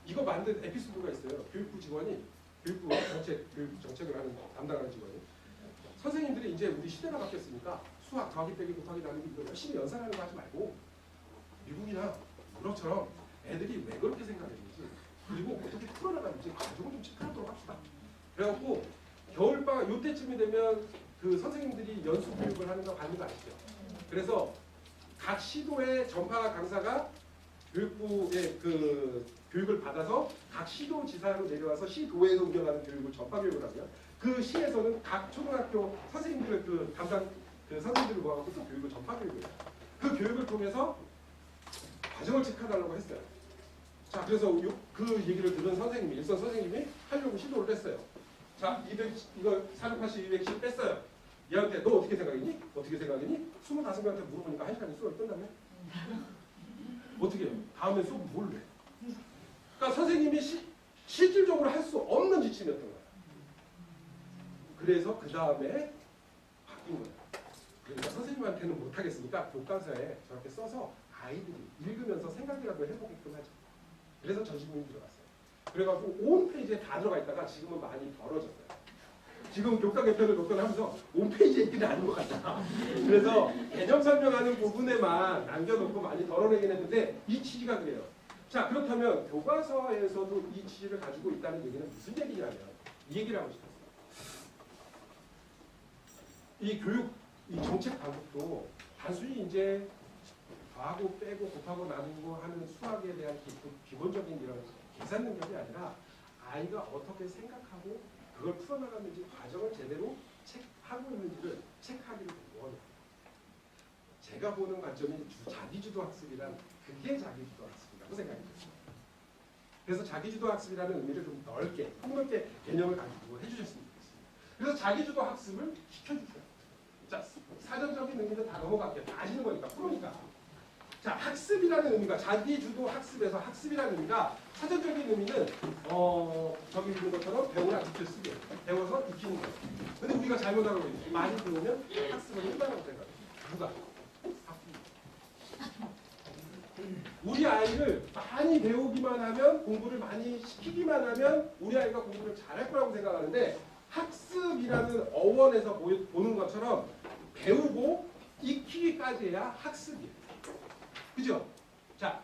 이거 만든 에피소드가 있어요. 교육부 직원이 교육 정책을 하는 담당하는 직원이 선생님들이 이제 우리 시대가 바뀌었으니까 수학 더하기 빼기 곱하기 나누기 이거 열심히 연산하는 거 하지 말고 미국이나 유럽처럼 애들이 왜 그렇게 생각했는지 그리고 어떻게 풀어나가는지 과정을 좀 체크하도록 합시다. 그래갖고 겨울방학 요때쯤이 되면 그 선생님들이 연수 교육을 하는 거 받는 거 아시죠? 그래서 각 시도의 전파 강사가 교육부의 그 교육을 받아서 각 시도지사로 내려와서 시도에서 운영하는 교육을 전파 교육을 하면 그 시에서는 각 초등학교 선생님들을 그 담당 그 선생님들을 모아갖고 또 교육을 전파 교육을 해요. 그 교육을 통해서 과정을 체크해달라고 했어요. 자, 그래서 그 얘기를 들은 선생님이 일선 선생님이 하려고 시도를 했어요. 자, 200 이거 480, 210 뺐어요. 얘한테 너 어떻게 생각했니? 어떻게 생각했니? 25명한테 물어보니까 1시간이 수업이 끝났네. 어떻게 해요? 다음에 수업 뭘 해? 그러니까 선생님이 실질적으로 할 수 없는 지침이었던 거예요. 그래서 그 다음에 바뀐 거예요. 그러니까 선생님한테는 못하겠으니까 교과서에 저렇게 써서 아이들이 읽으면서 생각이라도 해보게끔 하죠. 그래서 저 질문이 들어갔어요. 그래가지고 온 페이지에 다 들어가 있다가 지금은 많이 덜어졌어요. 지금 교과 개편을 몇 번 하면서 홈페이지에 있기는 아닌 것 같다. 그래서 개념 설명하는 부분에만 남겨놓고 많이 덜어내긴 했는데 이 취지가 그래요. 자, 그렇다면 교과서에서도 이 취지를 가지고 있다는 얘기는 무슨 얘기냐면 이 얘기를 하고 싶었어요. 이 교육, 이 정책 방법도 단순히 이제 더하고 빼고 곱하고 나누고 하는 수학에 대한 기본적인 이런 계산 능력이 아니라 아이가 어떻게 생각하고 그걸 풀어나가는지 과정을 제대로 하고 있는지를 체크하기를 원해요. 제가 보는 관점이 자기주도 학습이란 그게 자기주도 학습이라고 생각이 들어요. 그래서 자기주도 학습이라는 의미를 좀 넓게, 폭넓게 개념을 가지고 해주셨으면 좋겠습니다. 그래서 자기주도 학습을 시켜주세요. 자, 사전적인 의미는 다 넘어갈게요. 다 아시는 거니까, 프로니까. 자, 학습이라는 의미가 자기주도 학습에서 학습이라는 의미가 사전적인 의미는 저기 있는 것처럼 배우나 익혀 쓰기, 배워서 익히는 거예요. 근데 우리가 잘못 알고 있어요. 많이 배우면 학습을 한다고 생각해요. 누가? 우리 아이를 많이 배우기만 하면 공부를 많이 시키기만 하면 우리 아이가 공부를 잘할 거라고 생각하는데 학습이라는 어원에서 보는 것처럼 배우고 익히기까지 해야 학습이에요. 그죠? 자,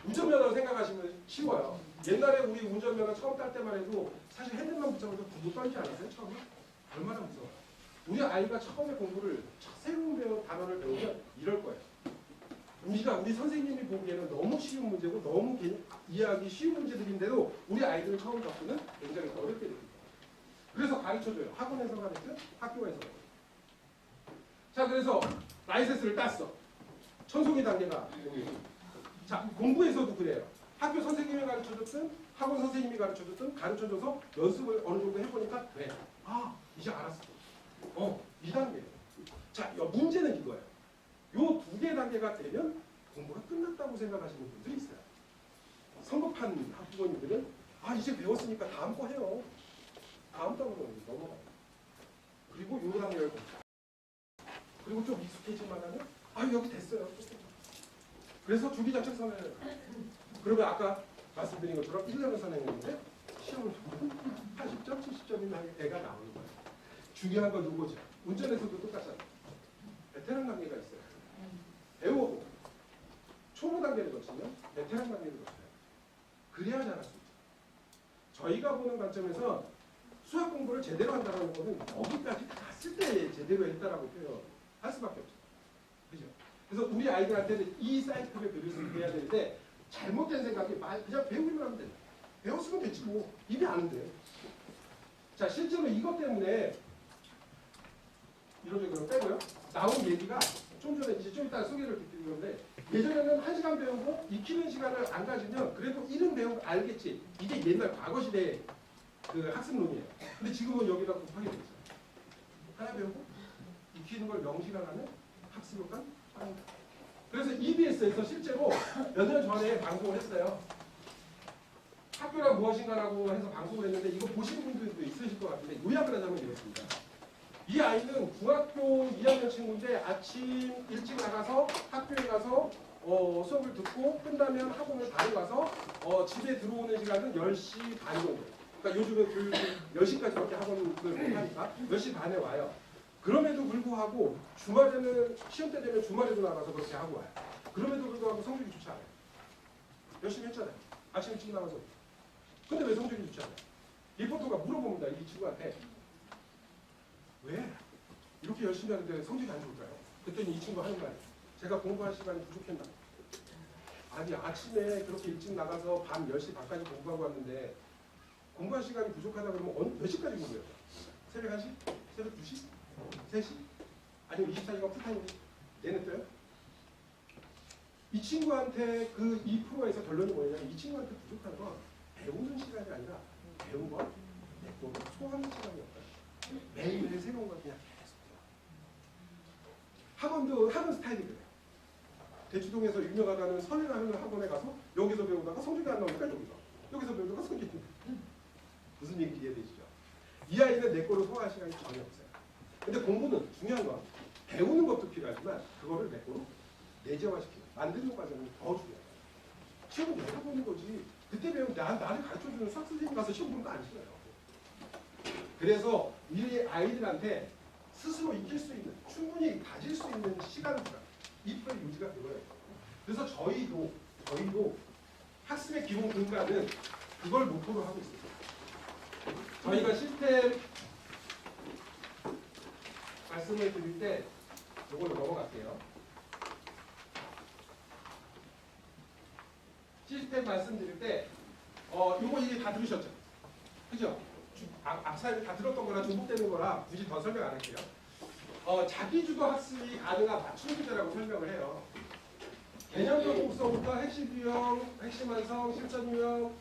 운전면허 생각하시면 쉬워요. 옛날에 우리 운전면허 처음 딸 때만 해도 사실 핸들만 붙잡아도 못 떨지 않았어요? 처음에? 얼마나 무서워요. 우리 아이가 처음에 공부를 새로운 단어를 배우면 이럴 거예요. 우리 선생님이 보기에는 너무 쉬운 문제고 너무 이해하기 쉬운 문제들인데도 우리 아이들은 처음 접근은 굉장히 어렵게 됩니다. 그래서 가르쳐줘요. 학원에서 가르쳐, 학교에서 가르쳐. 자, 그래서 라이센스를 땄어. 천송이 단계가 여기. 자, 공부에서도 그래요. 학교 선생님이 가르쳐줬든 학원 선생님이 가르쳐줬든 가르쳐줘서 연습을 어느 정도 해보니까 돼. 아, 이제 알았어. 2단계. 자, 문제는 이거예요. 요 2개 단계가 되면 공부가 끝났다고 생각하시는 분들이 있어요. 성급한 학부모님들은 이제 배웠으니까 다음 거 해요. 다음 단계로 넘어가요. 그리고 요 단계를 보자. 그리고 좀 익숙해질만 하면 여기 됐어요. 그래서 주기장착 선언을 해요. 그러면 아까 말씀드린 것처럼 1년을 선행했는데 시험을 보면 80점, 70점인 애가 나오는 거예요. 중요한 건 이거죠. 운전에서도 똑같잖아요. 베테랑 단계가 있어요. 배우고 초보 단계를 거치면 베테랑 단계를 거쳐요. 그래야 잘할 수 있죠. 저희가 보는 관점에서 수학 공부를 제대로 한다는 거는 여기까지 갔을 때 제대로 했다라고 표현할 수밖에 없죠. 그죠? 그래서 우리 아이들한테는 이 사이클을 그릴 수 있게 해야 되는데 잘못된 생각이 그냥 배우기만 하면 돼. 배웠으면 됐지 뭐. 이미 아는데. 자, 실제로 이것 때문에 이런 거 빼고요. 나온 얘기가 좀 전에 이제 좀 이따 소개를 드릴 건데 예전에는 1시간 배우고 익히는 시간을 안 가지면 그래도 이름 배우고 알겠지. 이게 옛날 과거 시대의 그 학습론이에요. 근데 지금은 여기다 곱하게 돼 있어요. 하나 배우고 익히는 걸 명시간 하면 학습효과는 빵이다. 그래서 EBS에서 실제로 몇 년 전에 방송을 했어요. 학교란 무엇인가라고 해서 방송을 했는데 이거 보신 분들도 있으실 것 같은데 요약을 하자면 이렇습니다. 이 아이는 중학교 2학년 친구인데 아침 일찍 나가서 학교에 가서 수업을 듣고 끝나면 학원을 다녀가서 집에 들어오는 시간은 10시 반 정도. 그러니까 요즘에 교육이 10시까지밖에 학원을 못 하니까 10시 반에 와요. 그럼에도 불구하고 주말에는 시험 때 되면 주말에도 나가서 그렇게 하고 와요. 그럼에도 불구하고 성적이 좋지 않아요. 열심히 했잖아요. 아침 일찍 나가서. 근데 왜 성적이 좋지 않아요? 리포터가 물어봅니다. 이 친구한테. 왜? 이렇게 열심히 하는데 성적이 안 좋을까요? 그랬더니 이 친구 하는 말. 제가 공부할 시간이 부족했나? 아니 아침에 그렇게 일찍 나가서 밤 10시 반까지 공부하고 왔는데 공부할 시간이 부족하다 그러면 몇 시까지 공부해요? 새벽 1시? 새벽 2시? 3시? 아니면 24시간 풀타임이 내내 떠요? 이 친구한테 그 이 프로에서 결론이 뭐냐면 이 친구한테 부족한 건 배우는 시간이 아니라 배운 걸 내고 소화하는 시간이 없다. 매일매일 새로운 걸 그냥 계속 배워. 학원 스타일이 그래요. 대치동에서 유명하다는 선행하는 학원에 가서 여기서 배우다가 성적이 안 나오니까 여기서 배우다가 성적이 무슨 얘기 이해되시죠? 이 아이는 내 거로 소화할 시간이 전혀 없어요. 근데 공부는 중요한 건 배우는 것도 필요하지만 그거를 내 거로 내재화시키는 만드는 과정이 더 중요해요. 시험은 내가 보는 거지. 그때 배우면 나를 가르쳐주는 수학 선생님 가서 시험 보는 거 아니잖아요. 그래서 이 아이들한테 스스로 익힐 수 있는, 충분히 가질 수 있는 시간을 주라. 이 프로의 요지가 그거예요. 그래서 저희도 학습의 기본 근간은 그걸 목표로 하고 있습니다. 저희가 시스템 말씀을 드릴 때 이걸로 넘어갈게요. 시스템 말씀드릴 때 요거 이게 다 들으셨죠? 그죠? 앞사에 다 들었던 거라 중복되는 거라 굳이 더 설명 안 할게요. 자기주도 학습이 가능한 맞춤 교재라고 설명을 해요. 개념적 독서부터 핵심 유형, 핵심 완성, 실전 유형,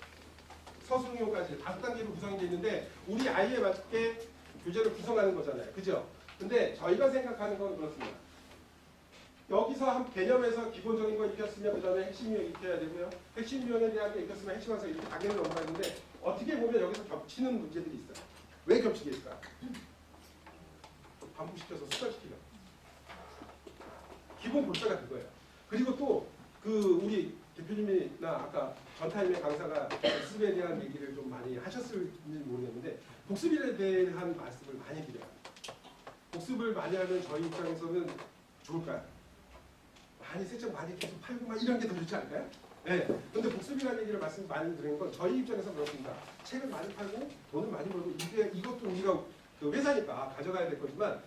서술 유형까지 5단계로 구성이 되어 있는데 우리 아이에 맞게 교재를 구성하는 거잖아요. 그죠? 근데 저희가 생각하는 건 그렇습니다. 여기서 한 개념에서 기본적인 거 익혔으면 그 다음에 핵심 유형 익혀야 되고요. 핵심 유형에 대한 게 익혔으면 핵심 완성 이렇게 단계를 넘어가는데 어떻게 보면 여기서 겹치는 문제들이 있어요. 왜 겹치겠을까? 반복시켜서 습관시키려. 기본 골자가 그거예요. 그리고 또 그 우리 대표님이나 아까 전타임의 강사가 복습에 대한 얘기를 좀 많이 하셨을지 모르겠는데 복습에 대한 말씀을 많이 드려요. 복습을 많이 하면 저희 입장에서는 좋을까요? 많이 세점 많이 계속 팔고 막 이런 게 더 좋지 않을까요? 네. 근데 복습이라는 얘기를 말씀 많이 드리는 건 저희 입장에서 그렇습니다. 책을 많이 팔고 돈을 많이 벌고 이것도 우리가 그 회사니까 가져가야 될 거지만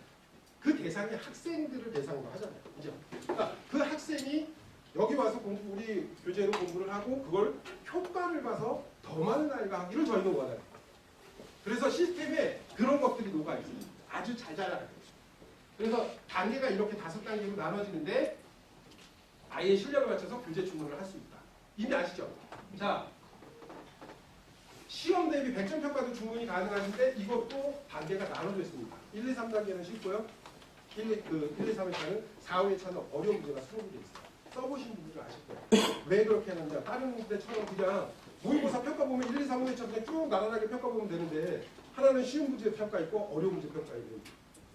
그 대상이 학생들을 대상으로 하잖아요. 그죠? 그러니까 그 학생이 여기 와서 우리 교재로 공부를 하고 그걸 효과를 봐서 더 많은 아이가 하기를 저희는 원해요. 그래서 시스템에 그런 것들이 녹아 있어요. 아주 잘 자라는 거죠. 그래서 단계가 이렇게 5단계로 나눠지는데 아이의 실력을 맞춰서 교재 주문을 할 수 있다. 이미 아시죠? 자, 시험 대비 100점 평가도 주문이 가능하신데 이것도 단계가 나눠져 있습니다. 1, 2, 3단계는 쉽고요. 1, 2, 3회차는 4, 5회차는 어려운 문제가 수록이 되어 있어요. 써보신 분들은 아실 거예요. 왜 그렇게 하느냐. 다른 데처럼 그냥 모의고사 평가 보면 1, 2, 3, 5회차 그냥 쭉 나란하게 평가 보면 되는데 하나는 쉬운 문제 평가 있고 어려운 문제 평가 있고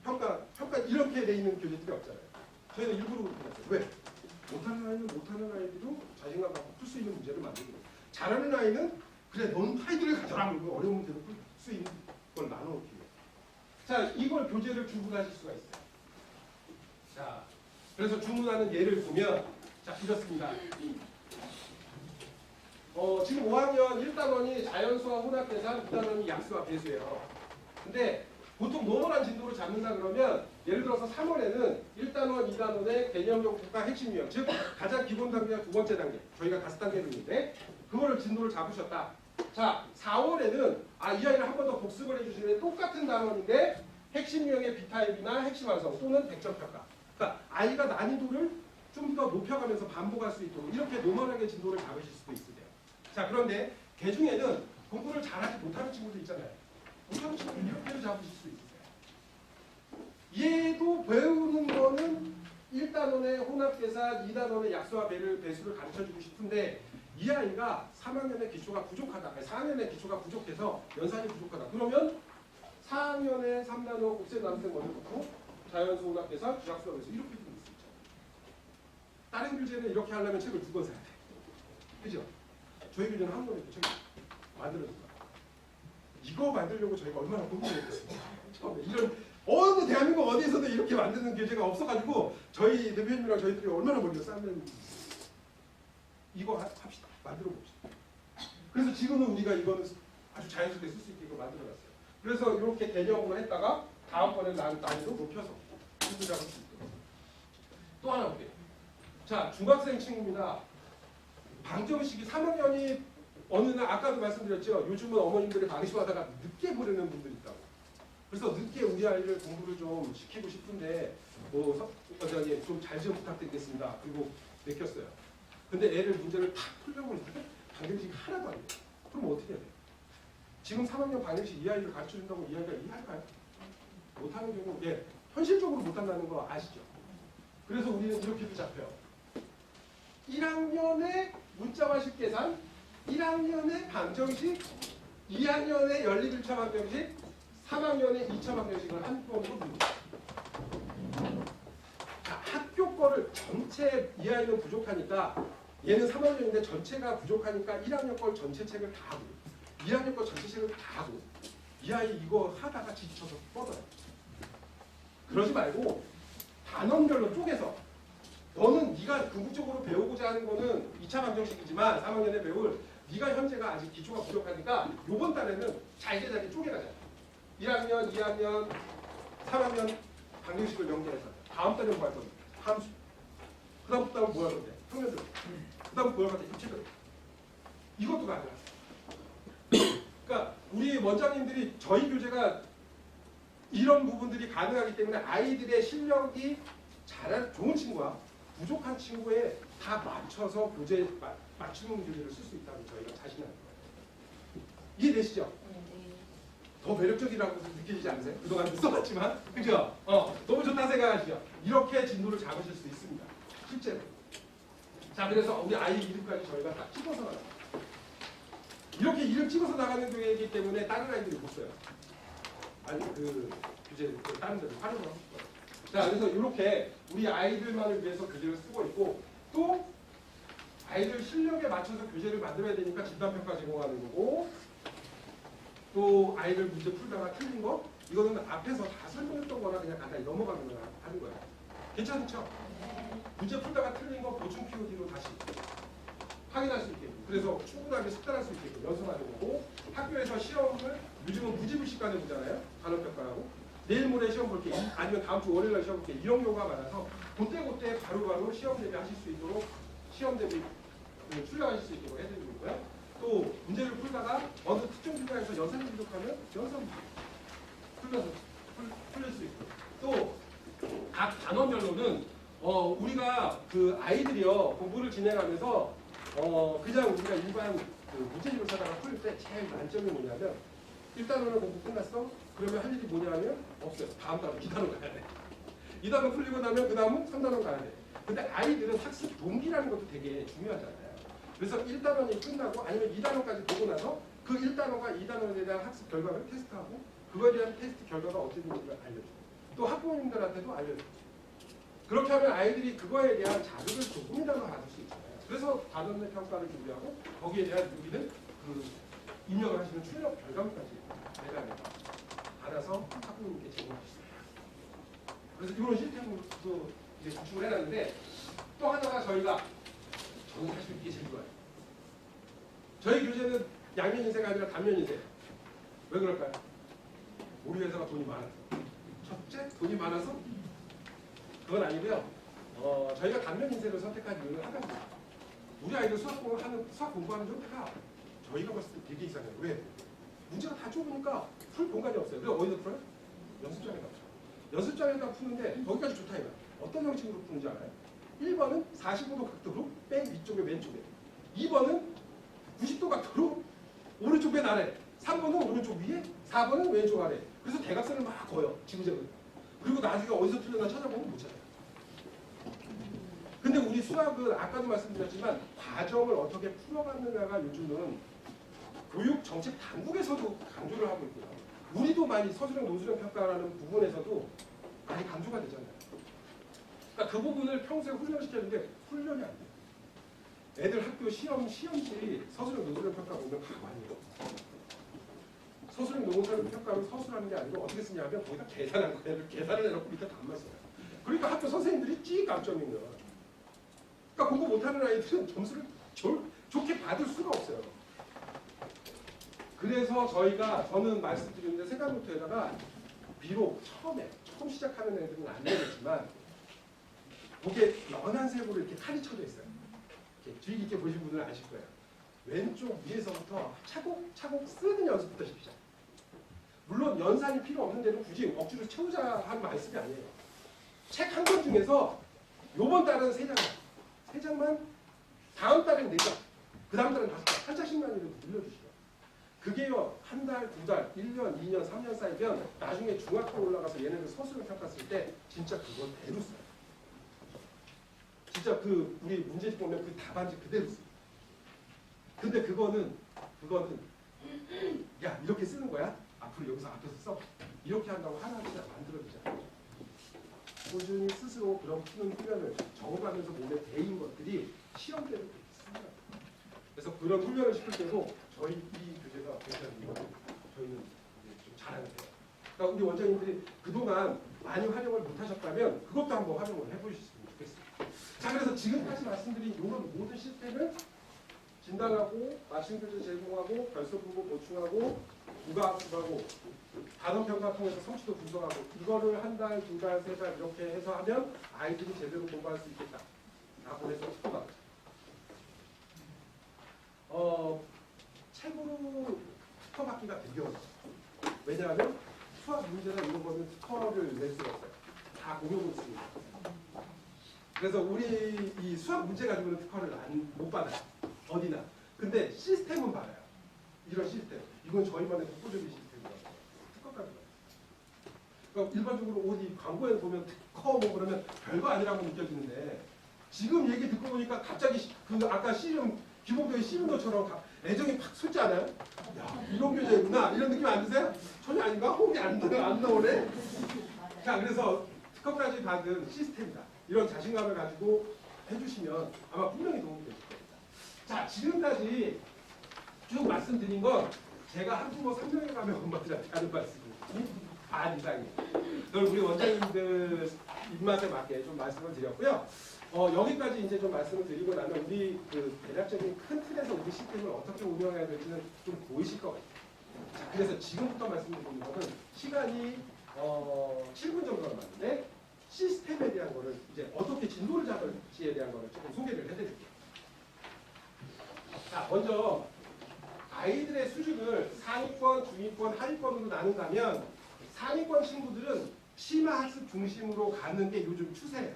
평가 이렇게 돼 있는 교재들이 없잖아요. 저희는 일부러 그렇게 했어요. 왜? 못하는 아이는 못하는 아이들도 자신감 갖고 풀 수 있는 문제를 만들고 잘하는 아이는 그래 넌 파이들을 가져라 그러고 어려운 문제를 풀 수 있는 걸 나눠놓기 위해. 자, 이걸 교재를 주문하실 수가 있어요. 자, 그래서 주문하는 예를 보면 자, 이렇습니다. 지금 5학년 1단원이 자연수와 혼합계산, 2단원이 약수와 배수예요. 근데 보통 노멀한 진도를 잡는다 그러면 예를 들어서 3월에는 1단원, 2단원의 개념형 평가 핵심 유형, 즉 가장 기본 단계가 두 번째 단계, 저희가 5단계로 있는데 그거를 진도를 잡으셨다. 자, 4월에는 이 아이를 한 번 더 복습을 해주시는데 똑같은 단원인데 핵심 유형의 B타입이나 핵심 완성 또는 100점 평가. 그러니까 아이가 난이도를 좀 더 높여가면서 반복할 수 있도록 이렇게 노멀하게 진도를 잡으실 수도 있으세요. 자, 그런데 개 중에는 공부를 잘하지 못하는 친구도 있잖아요. 못하는 친구는 이렇게도 잡으실 수 있으세요. 얘도 배우는 거는 1단원의 혼합계산, 2단원의 약수와 배수를 가르쳐주고 싶은데 이 아이가 3학년의 기초가 부족하다. 아니, 4학년의 기초가 부족해서 연산이 부족하다. 그러면 4학년의 3단원 곱셈 남셈 먼저 붙고 자연수 혼합계산, 약수와 배수 이렇게 좀 있을 수 있죠. 다른 교재는 이렇게 하려면 책을 2권 사야 돼. 그죠? 저희 교재는 한 권에 책을 만들어준다. 이거 만들려고 저희가 얼마나 고민했겠습니까? 처음에 이런 어느 대한민국 어디에서도 이렇게 만드는 교재가 없어가지고 저희 대표님이랑 저희들이 얼마나 멀리 싸면 이거 합시다. 만들어 봅시다. 그래서 지금은 우리가 이거는 아주 자연스럽게 쓸 수 있게 만들어놨어요. 그래서 이렇게 개념으로 했다가 다음번에 난이도 높여서 공부 잡을 수 있도록. 또 하나 볼게요. 자, 중학생 친구입니다. 방정식이 3학년이 어느 날 아까도 말씀드렸죠. 요즘은 어머님들이 방심하다가 늦게 보내는 분들이 있다고. 그래서 늦게 우리 아이를 공부를 좀 시키고 싶은데 원장님 좀 잘 좀 부탁드리겠습니다. 그리고 맡겼어요. 근데 애를 문제를 탁 풀려고 했는데 방정식이 하나도 안 돼요. 그럼 어떻게 해야 돼요? 지금 3학년 방정식 이 아이를 가르쳐준다고 이 아이가 이해할까요? 못하는 경우 현실적으로 못한다는 거 아시죠? 그래서 우리는 이렇게도 잡혀요. 1학년의 문자화식 계산, 1학년의 방정식, 2학년의 연립 1차 방정식, 3학년의 2차 방정식을 한꺼번에 봅니다. 자, 학교 거를 전체 이 아이는 부족하니까 얘는 3학년인데 전체가 부족하니까 1학년 걸 전체 책을 다 하고 2학년 거 전체 책을 다 하고 이 아이 이거 하다가 지쳐서 뻗어요. 그러지 말고 단원별로 쪼개서 너는 네가 궁극적으로 배우고자 하는 거는 2차 방정식이지만 3학년에 배울 네가 현재가 아직 기초가 부족하니까 요번 달에는 잘게 쪼개가자. 1학년, 2학년, 3학년 방정식을 연계해서 다음 달에 뭐 할 건데? 함수. 그 다음 뭐 할 건데? 평면들. 그 다음 뭐 할 건데? 입체들. 이것도 가능하죠. 그러니까 우리 원장님들이 저희 교재가 이런 부분들이 가능하기 때문에 아이들의 실력이 잘한 좋은 친구와 부족한 친구에 다 맞춰서 교재 맞추는 교재를 쓸 수 있다는 저희가 자신하는 거예요. 이해되시죠? 더 매력적이라고 느끼지 않으세요? 그동안 써봤지만 그죠? 너무 좋다 생각하시죠? 이렇게 진도를 잡으실 수 있습니다. 실제로. 자, 그래서 우리 아이 이름까지 저희가 딱 찍어서 나갑니다. 이렇게 이름 찍어서 나가는 교회이기 때문에 다른 아이들이 못 써요. 아니 그 교재 다른 데를 활용을 하고 싶어요. 자, 그래서 이렇게 우리 아이들만을 위해서 교재를 쓰고 있고 또 아이들 실력에 맞춰서 교재를 만들어야 되니까 진단평가 제공하는 거고 또 아이들 문제 풀다가 틀린 거 이거는 앞에서 다 설명했던 거나 그냥 간단히 넘어가는 거나 하는 거예요. 괜찮죠? 문제 풀다가 틀린 거 보충 POD로 다시 확인할 수 있게끔 그래서 충분하게 습득할 수 있게끔 연습하는 거고 학교에서 시험을 요즘은 무지불식간에 보잖아요. 단원평가하고 내일 모레 시험 볼게 아니면 다음 주 월요일날 시험 볼게 이런 경우가 많아서 그때 바로바로 시험 대비하실 수 있도록 시험 대비 출력하실 수 있도록 해드리고 있고요. 또 문제를 풀다가 어느 특정 분야에서 연산이 부족하면 연산 풀려서 풀릴 수 있고 또 각 단원별로는 우리가 그 아이들이요 공부를 진행하면서 그냥 우리가 일반 그 문제집을 사다가 풀 때 제일 난점이 뭐냐면 1단원은 공부 끝났어? 그러면 할 일이 뭐냐면 없어요. 다음 단원 2단원 가야 돼. 2단원 풀리고 나면 그 다음은 3단원 가야 돼. 근데 아이들은 학습 동기라는 것도 되게 중요하잖아요. 그래서 1단원이 끝나고 아니면 2단원까지 보고 나서 그 1단원과 2단원에 대한 학습 결과를 테스트하고 그거에 대한 테스트 결과가 어떻게 되는지를 알려주고 또 학부모님들한테도 알려주고 그렇게 하면 아이들이 그거에 대한 자극을 조금이라도 받을 수 있잖아요. 그래서 단원의 평가를 준비하고 거기에 대한 우리는 그 입력을 하시는 출력 결과물까지 내가 받아서 학부모님께 제공할 수 있습니다. 그래서 이런 시스템도 이제 구축을 해놨는데 또 하나가 저는 사실 이게 제일 좋아요. 저희 교재는 양면 인쇄가 아니라 단면 인쇄. 왜 그럴까요? 우리 회사가 돈이 많아서. 첫째, 돈이 많아서? 그건 아니고요. 저희가 단면 인쇄를 선택한 이유는 한 가지입니다. 우리 아이들 수학 공부하는状態가 저희가 봤을 때 되게 이상해요. 왜? 문제가 다 좁으니까 풀 공간이 없어요. 그래서 어디서 풀어요? 연습장에다 풀어요. 연습장에다 푸는데 거기까지 좋다 이거야. 어떤 형식으로 푸는지 알아요? 1번은 45도 각도로 맨 위쪽에 왼쪽에, 2번은 90도 각도로 오른쪽 맨 아래, 3번은 오른쪽 위에, 4번은 왼쪽 아래. 그래서 대각선을 막 그어요. 지그재그. 그리고 나중에 어디서 틀렸나 찾아보면 못 찾아요. 근데 우리 수학은 아까도 말씀드렸지만 과정을 어떻게 풀어가느냐가 요즘은 교육 정책 당국에서도 강조를 하고 있고요. 우리도 많이 서술형 노술형 평가라는 부분에서도 많이 강조가 되잖아요. 그러니까 그 부분을 평소에 훈련시켰는데 훈련이 안 돼요. 애들 학교 시험지 서술형 노술형 평가 보면 다 많이 해요. 서술형 노술형 평가를 서술하는 게 아니고 어떻게 쓰냐면 거기다 계산한 거예요. 계산을 해놓고 밑에 답만 써요. 그러니까 학교 선생님들이 찌 감점인 거예요. 그러니까 공부 못하는 아이들은 점수를 좋게 받을 수가 없어요. 그래서 저는 말씀드리는데 생각노트에다가 비록 처음 시작하는 애들은 안 되겠지만 거기에 연한 색으로 이렇게 칼이 쳐져 있어요. 이렇게 주의 깊게 보신 분들은 아실 거예요. 왼쪽 위에서부터 차곡차곡 쓰는 연습부터 시키자. 물론 연산이 필요 없는 데는 굳이 억지로 채우자 하는 말씀이 아니에요. 책 한 권 중에서 요번 달은 3장만, 다음 달엔 4장, 그 다음 달은 5장, 한 장씩만이라도 늘려주시죠. 그게요, 한 달, 2달, 1년, 2년, 3년 쌓이면 나중에 중학교 올라가서 얘네들 서술을 평가 쓸 때 진짜 그걸 대로 써요. 진짜 우리 문제집 보면 그 답안지 그대로 써요. 근데 그거는 야, 이렇게 쓰는 거야? 앞으로 여기서 앞에서 써. 이렇게 한다고 하나하나 만들어지잖아요. 꾸준히 스스로 그런 푸는 훈련을 적어가면서 몸에 배인 것들이 시험 때도 있습니다. 그래서 그런 훈련을 시킬 때도 저희 이 교재가 괜찮은 거 저희는 좀 잘하는 거예요. 그러니까 우리 원장님들이 그동안 많이 활용을 못하셨다면 그것도 한번 활용을 해보셨으면 좋겠습니다. 자, 그래서 지금까지 말씀드린 이런 모든 시스템을 진단하고 맞춤 교재 제공하고 결석 부분 보충하고 부가학습하고 단원평가 통해서 성취도 분석하고 이거를 한 달, 2달, 3달 이렇게 해서 하면 아이들이 제대로 공부할 수 있겠다 라고 해서 특허가 책으로 특허 받기가 되게 어려워요. 왜냐하면 수학 문제나 이런 거는 특허를 낼 수가 없어요. 다 공용으로 씁니다. 그래서 우리 이 수학 문제 가지고는 특허를 못 받아요. 어디나. 근데 시스템은 받아요. 이런 시스템. 이건 저희만의 독보적인 시스템이라서 특허까지 받아요. 그러니까 일반적으로 어디 광고에 보면 특허 뭐 그러면 별거 아니라고 느껴지는데 지금 얘기 듣고 보니까 갑자기 아까 기본교의 씨름도처럼 애정이 팍 솟지 않아요? 야, 이런 교재구나 이런 느낌 안 드세요? 전혀 아닌가? 호흡이 안 나오네? 자, 그래서 특허까지 받은 시스템이다. 이런 자신감을 가지고 해주시면 아마 분명히 도움이 되실 겁니다. 자, 지금까지 쭉 말씀드린 건 제가 한국어 3년에 가면 엄마들한테 하는 말씀입니다. 반 이상이에요. 그걸 우리 원장님들 입맛에 맞게 좀 말씀을 드렸고요. 여기까지 이제 좀 말씀을 드리고 나면 우리 대략적인 큰 틀에서 우리 시스템을 어떻게 운영해야 될지는 좀 보이실 것 같아요. 자, 그래서 지금부터 말씀드리는 것은 시간이 7분 정도 남았는데 시스템에 대한 거를 이제 어떻게 진도를 잡을지에 대한 거를 조금 소개를 해드릴게요. 자, 먼저 아이들의 수준을 상위권, 중위권, 하위권으로 나눈다면 상위권 친구들은 심화학습 중심으로 가는 게 요즘 추세예요.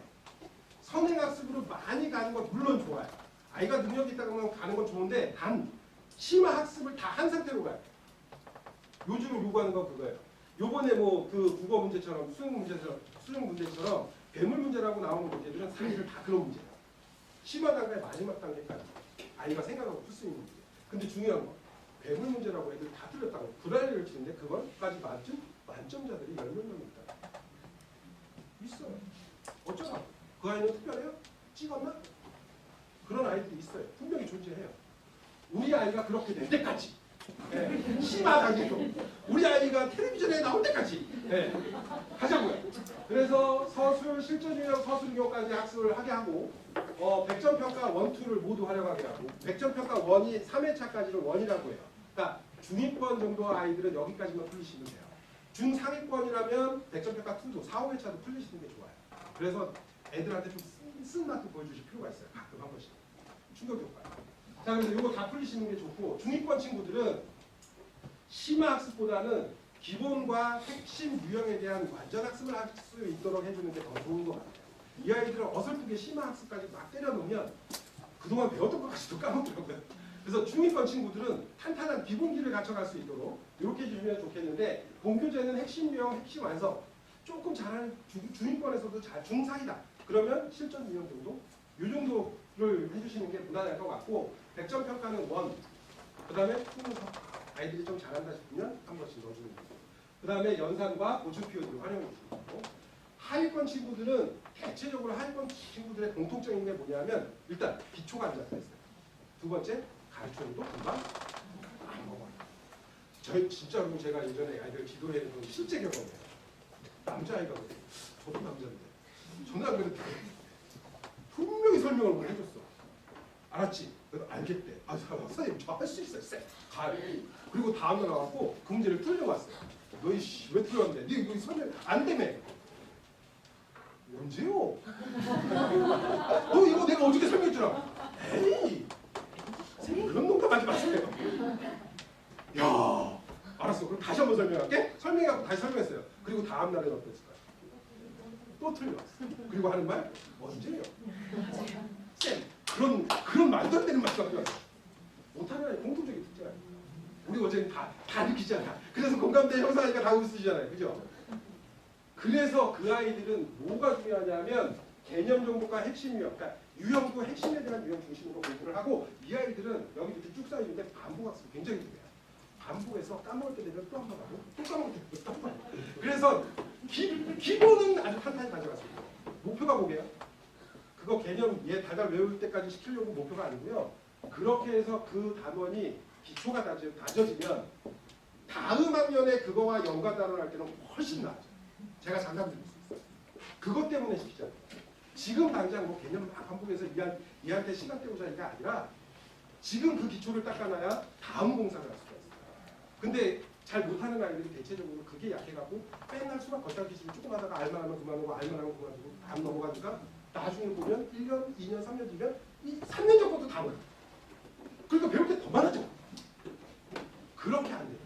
선행학습으로 많이 가는 건 물론 좋아요. 아이가 능력이 있다 그러면 가는 건 좋은데 단 심화학습을 다 한 상태로 가요. 요즘 요구하는 건 그거예요. 요번에 뭐 국어 문제처럼 수능 문제처럼 배물 문제라고 나오는 문제들은 사실 다 그런 문제예요. 심화 단계 마지막 단계까지 아이가 생각하고 풀 수 있는 문제. 근데 중요한 건 배물 문제라고 애들 다 틀렸다고 불알리를 치는데 그걸까지 맞춘 만점자들이 10명 있다. 있어요. 어쩌나? 그 아이는 특별해요? 찍었나? 그런 아이들이 있어요. 분명히 존재해요. 우리 아이가 그렇게 될 때까지 심화 단계로 우리 아이가 텔레비전에 나올 때까지 하자고요. 그래서 서술, 실전유형, 서술유형까지 학습을 하게 하고 100점 평가 1, 2를 모두 활용하게 하고 100점 평가 1이 3회차까지는 1이라고 해요. 그러니까 중위권 정도 아이들은 여기까지만 풀리시면 돼요. 중상위권이라면 100점 평가 2도 4, 5회차도 풀리시는 게 좋아요. 그래서 애들한테 좀 쓴 맛도 보여주실 필요가 있어요. 가끔 한 번씩. 충격 효과. 자, 그래서 이거 다 풀리시는 게 좋고 중위권 친구들은 심화 학습보다는 기본과 핵심 유형에 대한 완전 학습을 할 수 있도록 해주는 게 더 좋은 것 같아요. 이 아이들은 어설프게 심화 학습까지 막 때려놓으면 그동안 배웠던 것까지도 까먹더라고요. 그래서 중위권 친구들은 탄탄한 기본기를 갖춰갈 수 있도록 이렇게 해주시면 좋겠는데 본교재는 핵심 유형, 핵심 완성 조금 잘하는 중위권에서도 잘 중상이다. 그러면 실전 유형 정도? 이 정도를 해주시는 게 무난할 것 같고 100점 평가는 1, 그 다음에 풍문서 아이들이 좀 잘한다 싶으면 한 번씩 넣어주는 거고 그 다음에 연산과 보충 POD를 활용해 주시는 거고 하위권 친구들은 대체적으로 하위권 친구들의 공통적인 게 뭐냐면 일단 기초가 안 잡혀 있어요. 두 번째 가르쳐줘도 금방 안 먹어요. 저희 진짜로 제가 예전에 아이들 지도해본 실제 경험이에요. 남자아이가 그래요. 저도 남자인데 저는 안 그랬대. 분명히 설명을 뭘 해줬어. 알았지? 그래서 알겠대. 아, 선생님 저 할 수 있어요. 쎄. 가. 그리고 다음날 나왔고 그 문제를 틀려왔어요. 너희 왜 틀렸는데? 네 이거 설명 안 되며. 언제요? 너 이거 내가 어저께 설명했잖아. 에이, 선생님 그런 농담하지 마세요. 야, 알았어. 그럼 다시 한번 설명할게. 설명하고 다시 설명했어요. 그리고 다음 날은 어땠을까요? 또 틀렸어. 그리고 하는 말 언제요? 쌤, 그런 말도 안 되는 말씀하지 마세요. 못하는 아이 공통적인 특징이야. 우리 어제는 다 느끼잖아. 그래서 공감대 형성하니까 다 웃으시잖아요. 그죠? 그래서 그 아이들은 뭐가 중요하냐면 개념 정보가 핵심 유형, 그러니까 유형도 핵심에 대한 유형 중심으로 공부를 하고 이 아이들은 여기 밑에 쭉 쌓여있는데 반복 학습이 굉장히 중요해요. 반복해서 까먹을 때 되면 또 한 번 하고 또 까먹을 때 되면 또 한 번 하고 그래서 기본은 아주 탄탄히 가져갈 수 있어요. 목표가 뭐게요? 그거 개념 얘 달달 외울 때까지 시키려고 목표가 아니고요. 그렇게 해서 그 단원이 기초가 다져지면 다음 학년에 그거와 연관 단원을 할 때는 훨씬 나아져요. 제가 장담 드릴 수 있어요. 그것 때문에 시키잖아요. 지금 당장 뭐 개념 막 반복해서 얘한테 시간 때우자 이게 아니라 지금 그 기초를 닦아놔야 다음 공사를 할 수가 있어요. 근데 잘 못하는 아이들이 대체적으로 그게 약해갖고 맨날 수학 걷다 기술을 조금 하다가 알만 하면 그만하고 알만 하면 그만두고 다음 넘어가니까 나중에 보면 1년, 2년, 3년 뒤면 이 3년 전 것도 다 몰라. 그러니까 배울 게 더 많아져. 그렇게 안 돼요.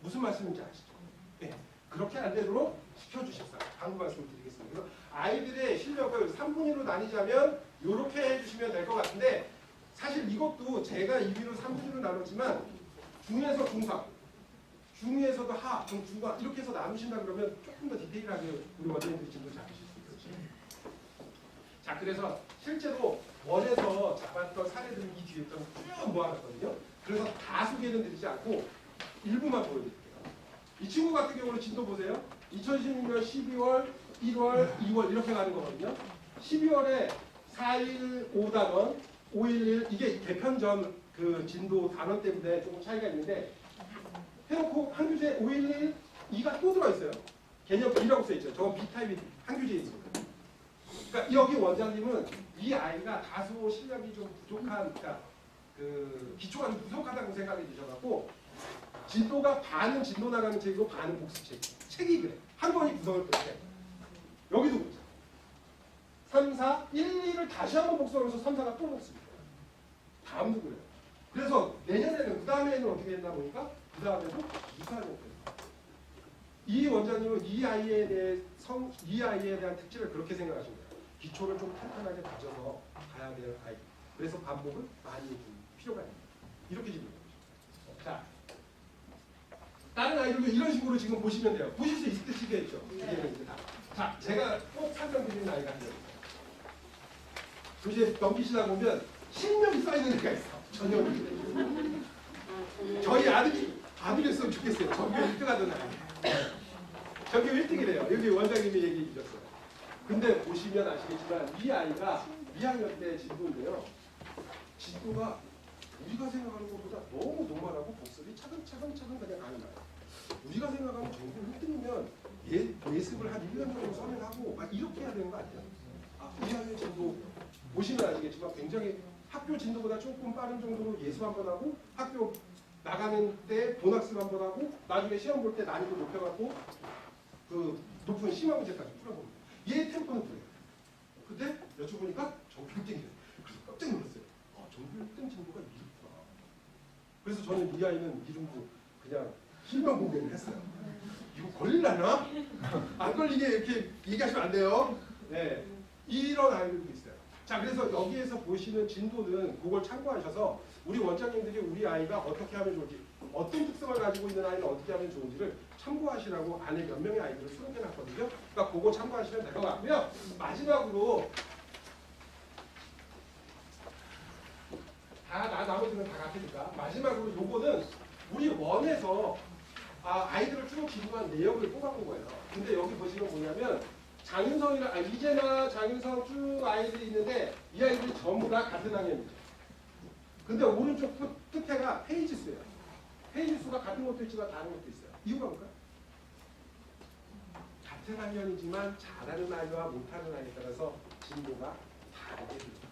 무슨 말씀인지 아시죠? 네. 그렇게 안 되도록 시켜주십사. 방금 말씀드리겠습니다. 그래서 아이들의 실력을 3분위로 나뉘자면 이렇게 해주시면 될 것 같은데 사실 이것도 제가 2위로 3분위로 나눴지만 중에서 중상, 중에서도 하, 중과 이렇게 해서 나누신다 그러면 조금 더 디테일하게 우리 원장님들이 진도 잡으실 수 있어요. 자, 그래서 실제로 원에서 잡았던 사례들을 이 뒤에 쭉 모아놨거든요. 그래서 다 소개는 드리지 않고 일부만 보여드릴게요. 이 친구 같은 경우는 진도 보세요. 2016년 12월, 1월, 2월 이렇게 가는 거거든요. 12월에 4일 5단원, 511 이게 개편 전 그 진도 단원 때문에 조금 차이가 있는데 해놓고 한 교재 511 2가 또 들어있어요. 개념 B라고 써있죠. 저건 B타입이 한 교재에 있습니다. 그러니까 여기 원장님은 이 아이가 다소 실력이 좀 부족한, 그러니까 그 기초가 좀 부족하다고 생각이 드셔갖고 진도가 반은 진도 나가는 책이고 반은 복습책. 책이 그래. 한 번이 구성을 그렇게. 여기도 그렇죠. 3, 4, 1, 2를 다시 한번 복습하면서 3, 4가 또 복습이에요. 다음도 그래요. 그래서 내년에는 그 다음에는 어떻게 했나 보니까 그 다음에도 유사하게 돼요. 이 원장님은 이 아이에 대한 특질을 그렇게 생각하신 거예요. 기초를 좀 탄탄하게 다져서 가야 될 아이. 그래서 반복을 많이 줄 필요가 있다. 이렇게 지금 자, 다른 아이들도 이런 식으로 지금 보시면 돼요. 보실 수 있을 때 시계했죠. 자, 제가 꼭 설명드리는 아이가 있어요. 이제 넘기시다 보면 실력이 쌓이는 애가 있어. 전혀 저희 아들이었으면 좋겠어요. 전교 1등 하던 아이. 전교 1등이래요. 여기 원장님이 얘기해 주셨어요. 근데 보시면 아시겠지만 이 아이가 2학년 때 진도인데요. 진도가 우리가 생각하는 것보다 너무 노멀하고 복습이 차근차근 그냥 가는 거예요. 우리가 생각하는 전교 1등이면 예습을 한 1년 정도 써내하고 막 이렇게 해야 되는 거 아니에요? 아, 2학년 진도 보시면 아시겠지만 굉장히 학교 진도보다 조금 빠른 정도로 예수 한 번 하고 학교 나가는 때 본학습 한 번 하고 나중에 시험 볼 때 난이도 높여갖고 그 높은 심화 문제까지 풀어봅니다. 얘 템포는 그래요. 근데 여쭤보니까 전교 1등이래요. 그래서 깜짝 놀랐어요. 전교 1등 진도가 이렇구나. 그래서 저는 이 아이는 이름도 그냥 실명 공개를 했어요. 이거 걸릴라나? 안 걸리게 이렇게 얘기하시면 안 돼요. 네, 이런 아이들도 있어요. 자, 그래서 여기에서 보시는 진도는 그걸 참고하셔서 우리 원장님들이 우리 아이가 어떻게 하면 좋을지, 어떤 특성을 가지고 있는 아이는 어떻게 하면 좋은지를 참고하시라고 안에 몇 명의 아이들을 수록해놨거든요. 그러니까 그거 참고하시면 될 것 같고요. 마지막으로 나머지는 다 같으니까 마지막으로 요거는 우리 원에서 아이들을 쭉 기부한 내역을 뽑아본 거예요. 근데 여기 보시면 뭐냐면 장윤성이나 이재나 장윤성 쭉 아이들이 있는데 이 아이들이 전부 다 같은 학년이죠. 근데 오른쪽 끝에가 페이지 수예요. 페이지 수가 같은 것도 있지만 다른 것도 있어요. 이유가 뭘까요? 같은 학년이지만 잘하는 아이와 못하는 아이에 따라서 진도가 다르게 됩니다.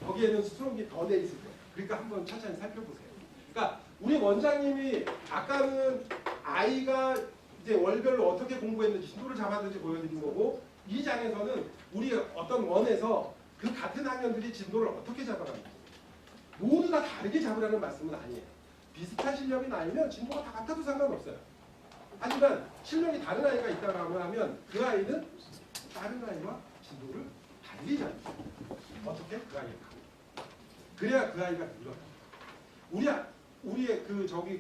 거기에는 수록이 더 돼 있을 거예요. 그러니까 한번 천천히 살펴보세요. 그러니까 우리 원장님이 아까는 아이가 이제 월별로 어떻게 공부했는지 진도를 잡았는지 보여드린 거고, 이 장에서는 우리 어떤 원에서 그 같은 학년들이 진도를 어떻게 잡아가는지 모두 다 다르게 잡으라는 말씀은 아니에요. 비슷한 실력이 나이면 진도가 다 같아도 상관없어요. 하지만 실력이 다른 아이가 있다고 하면 그 아이는 다른 아이와 진도를 달리 잡죠. 어떻게? 그 아이가 그래야 그 아이가 늘어요. 우리의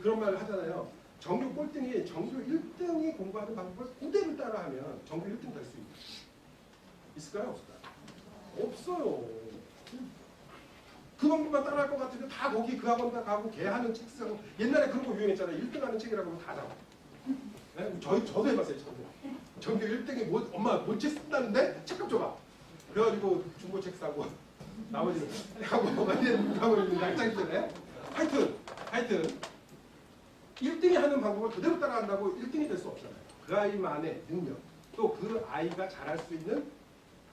그런 말을 하잖아요. 전교 꼴등이 전교 1등이 공부하는 방법을 그대로 따라하면 전교 1등 될 수 있을까요? 없을까요? 없어요. 그 방법만 따라할 것 같으면 다 거기 그 학원 다 가고 걔 하는 책 쓰고, 옛날에 그런 거 유행했잖아요. 1등 하는 책이라고 하면 다 나와. 네? 저도 해봤어요. 전교 1등이 엄마 뭔 책 쓴다는데 책값 줘봐. 그래가지고 중고책 사고 나머지는 하고 하고 있는 약장이잖아요. 하여튼 1등이 하는 방법을 그대로 따라한다고 1등이 될 수 없잖아요. 그 아이만의 능력, 또 그 아이가 잘할 수 있는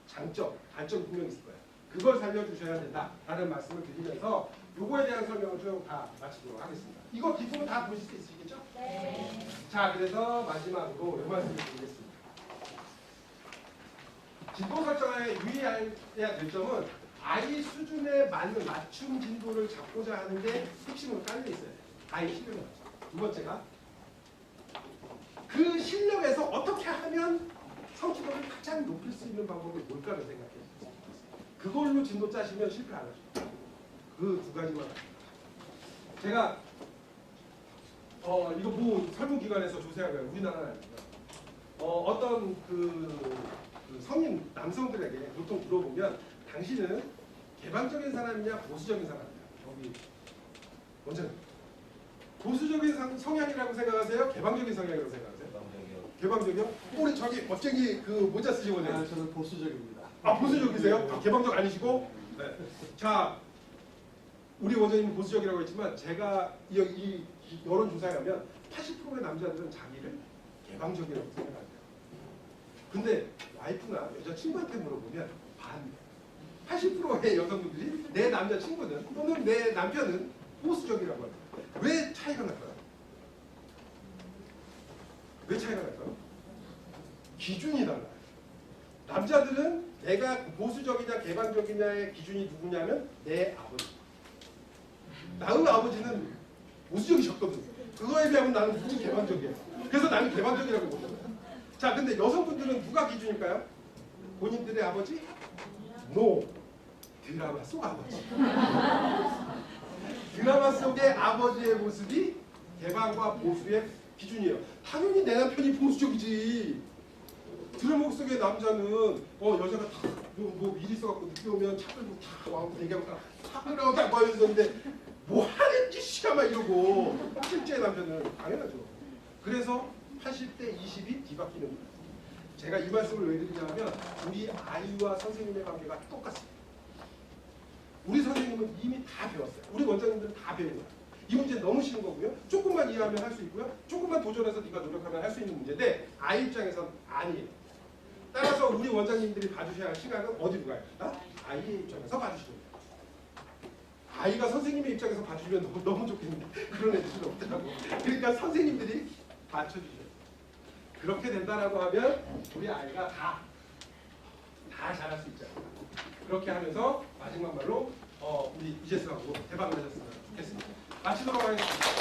장점, 단점이 분명히 있을 거예요. 그걸 살려주셔야 된다라는 말씀을 드리면서 요거에 대한 설명을 좀 다 마치도록 하겠습니다. 이거 뒷부분 다 보실 수 있으시겠죠? 네. 자, 그래서 마지막으로 이 말씀을 드리겠습니다. 진도 설정에 유의해야 될 점은 아이 수준에 맞는 맞춤 진도를 잡고자 하는 게 핵심으로 깔려 있어요. 아이 실력에 맞춰. 두 번째가 그 실력에서 어떻게 하면 성취도를 가장 높일 수 있는 방법이 뭘까를 생각해요. 그걸로 진도 짜시면 실패 안 하죠. 그 두 가지만. 제가 이거 뭐 설문기관에서 조사한 거예요. 우리나라는 아니지만 어떤 그 성인 남성들에게 보통 물어보면 당신은 개방적인 사람이냐 보수적인 사람이냐. 여기 먼저는 보수적인 성향이라고 생각하세요? 개방적인 성향이라고 생각하세요? 개방적이요? 우리 저기 멋쟁이 그 모자 쓰시고 오세요. 저는 보수적입니다. 보수적이세요? 개방적 아니시고? 네. 자, 우리 원장님은 보수적이라고 했지만 제가 이 여론조사에 가면 80%의 남자들은 자기를 개방적이라고 생각한대요. 근데 와이프나 여자친구한테 물어보면 반. 80%의 여성분들이 내 남자친구는 또는 내 남편은 보수적이라고 합니다. 왜 차이가 날까요? 왜 차이가 날까요? 기준이 달라요. 남자들은 내가 보수적이냐 개방적이냐의 기준이 누구냐면 내 아버지. 나의 아버지는 보수적이셨거든. 그거에 비하면 나는 무지 개방적이야. 그래서 나는 개방적이라고 보거든. 자, 근데 여성분들은 누가 기준일까요? 본인들의 아버지? No. 드라마 속 아버지. 드라마 속의 아버지의 모습이 개방과 보수의 기준이에요. 당연히 내 남편이 보수적이지. 드라마 속의 남자는 여자가 뭐 일이 있어갖고 늦게 오면 차 끌고 다 와서 얘기하고 차 끌고 다 모여있었는데 뭐 하는 짓이야 막 이러고. 실제 남편은 당연하죠. 그래서 80대 20이 뒤바뀌는 거예요. 제가 이 말씀을 왜 드리냐면 우리 아이와 선생님의 관계가 똑같습니다. 우리 선생님은 이미 다 배웠어요. 우리 원장님들은 다 배운 거예요. 이 문제 너무 쉬운 거고요. 조금만 이해하면 할 수 있고요. 조금만 도전해서 네가 노력하면 할 수 있는 문제인데 아이 입장에서는 아니에요. 따라서 우리 원장님들이 봐주셔야 할 시각은 어디로 가야 된다? 아이의 입장에서 봐주시는 거예요. 아이가 선생님의 입장에서 봐주시면 너무 좋겠는데 그런 애들은 없더라고. 그러니까 선생님들이 받쳐주셔야 돼요. 그렇게 된다라고 하면 우리 아이가 다 잘할 수 있지 않을까. 그렇게 하면서 마지막 말로 우리 이재수하고 대박 나셨으면 좋겠습니다. 마치도록 하겠습니다.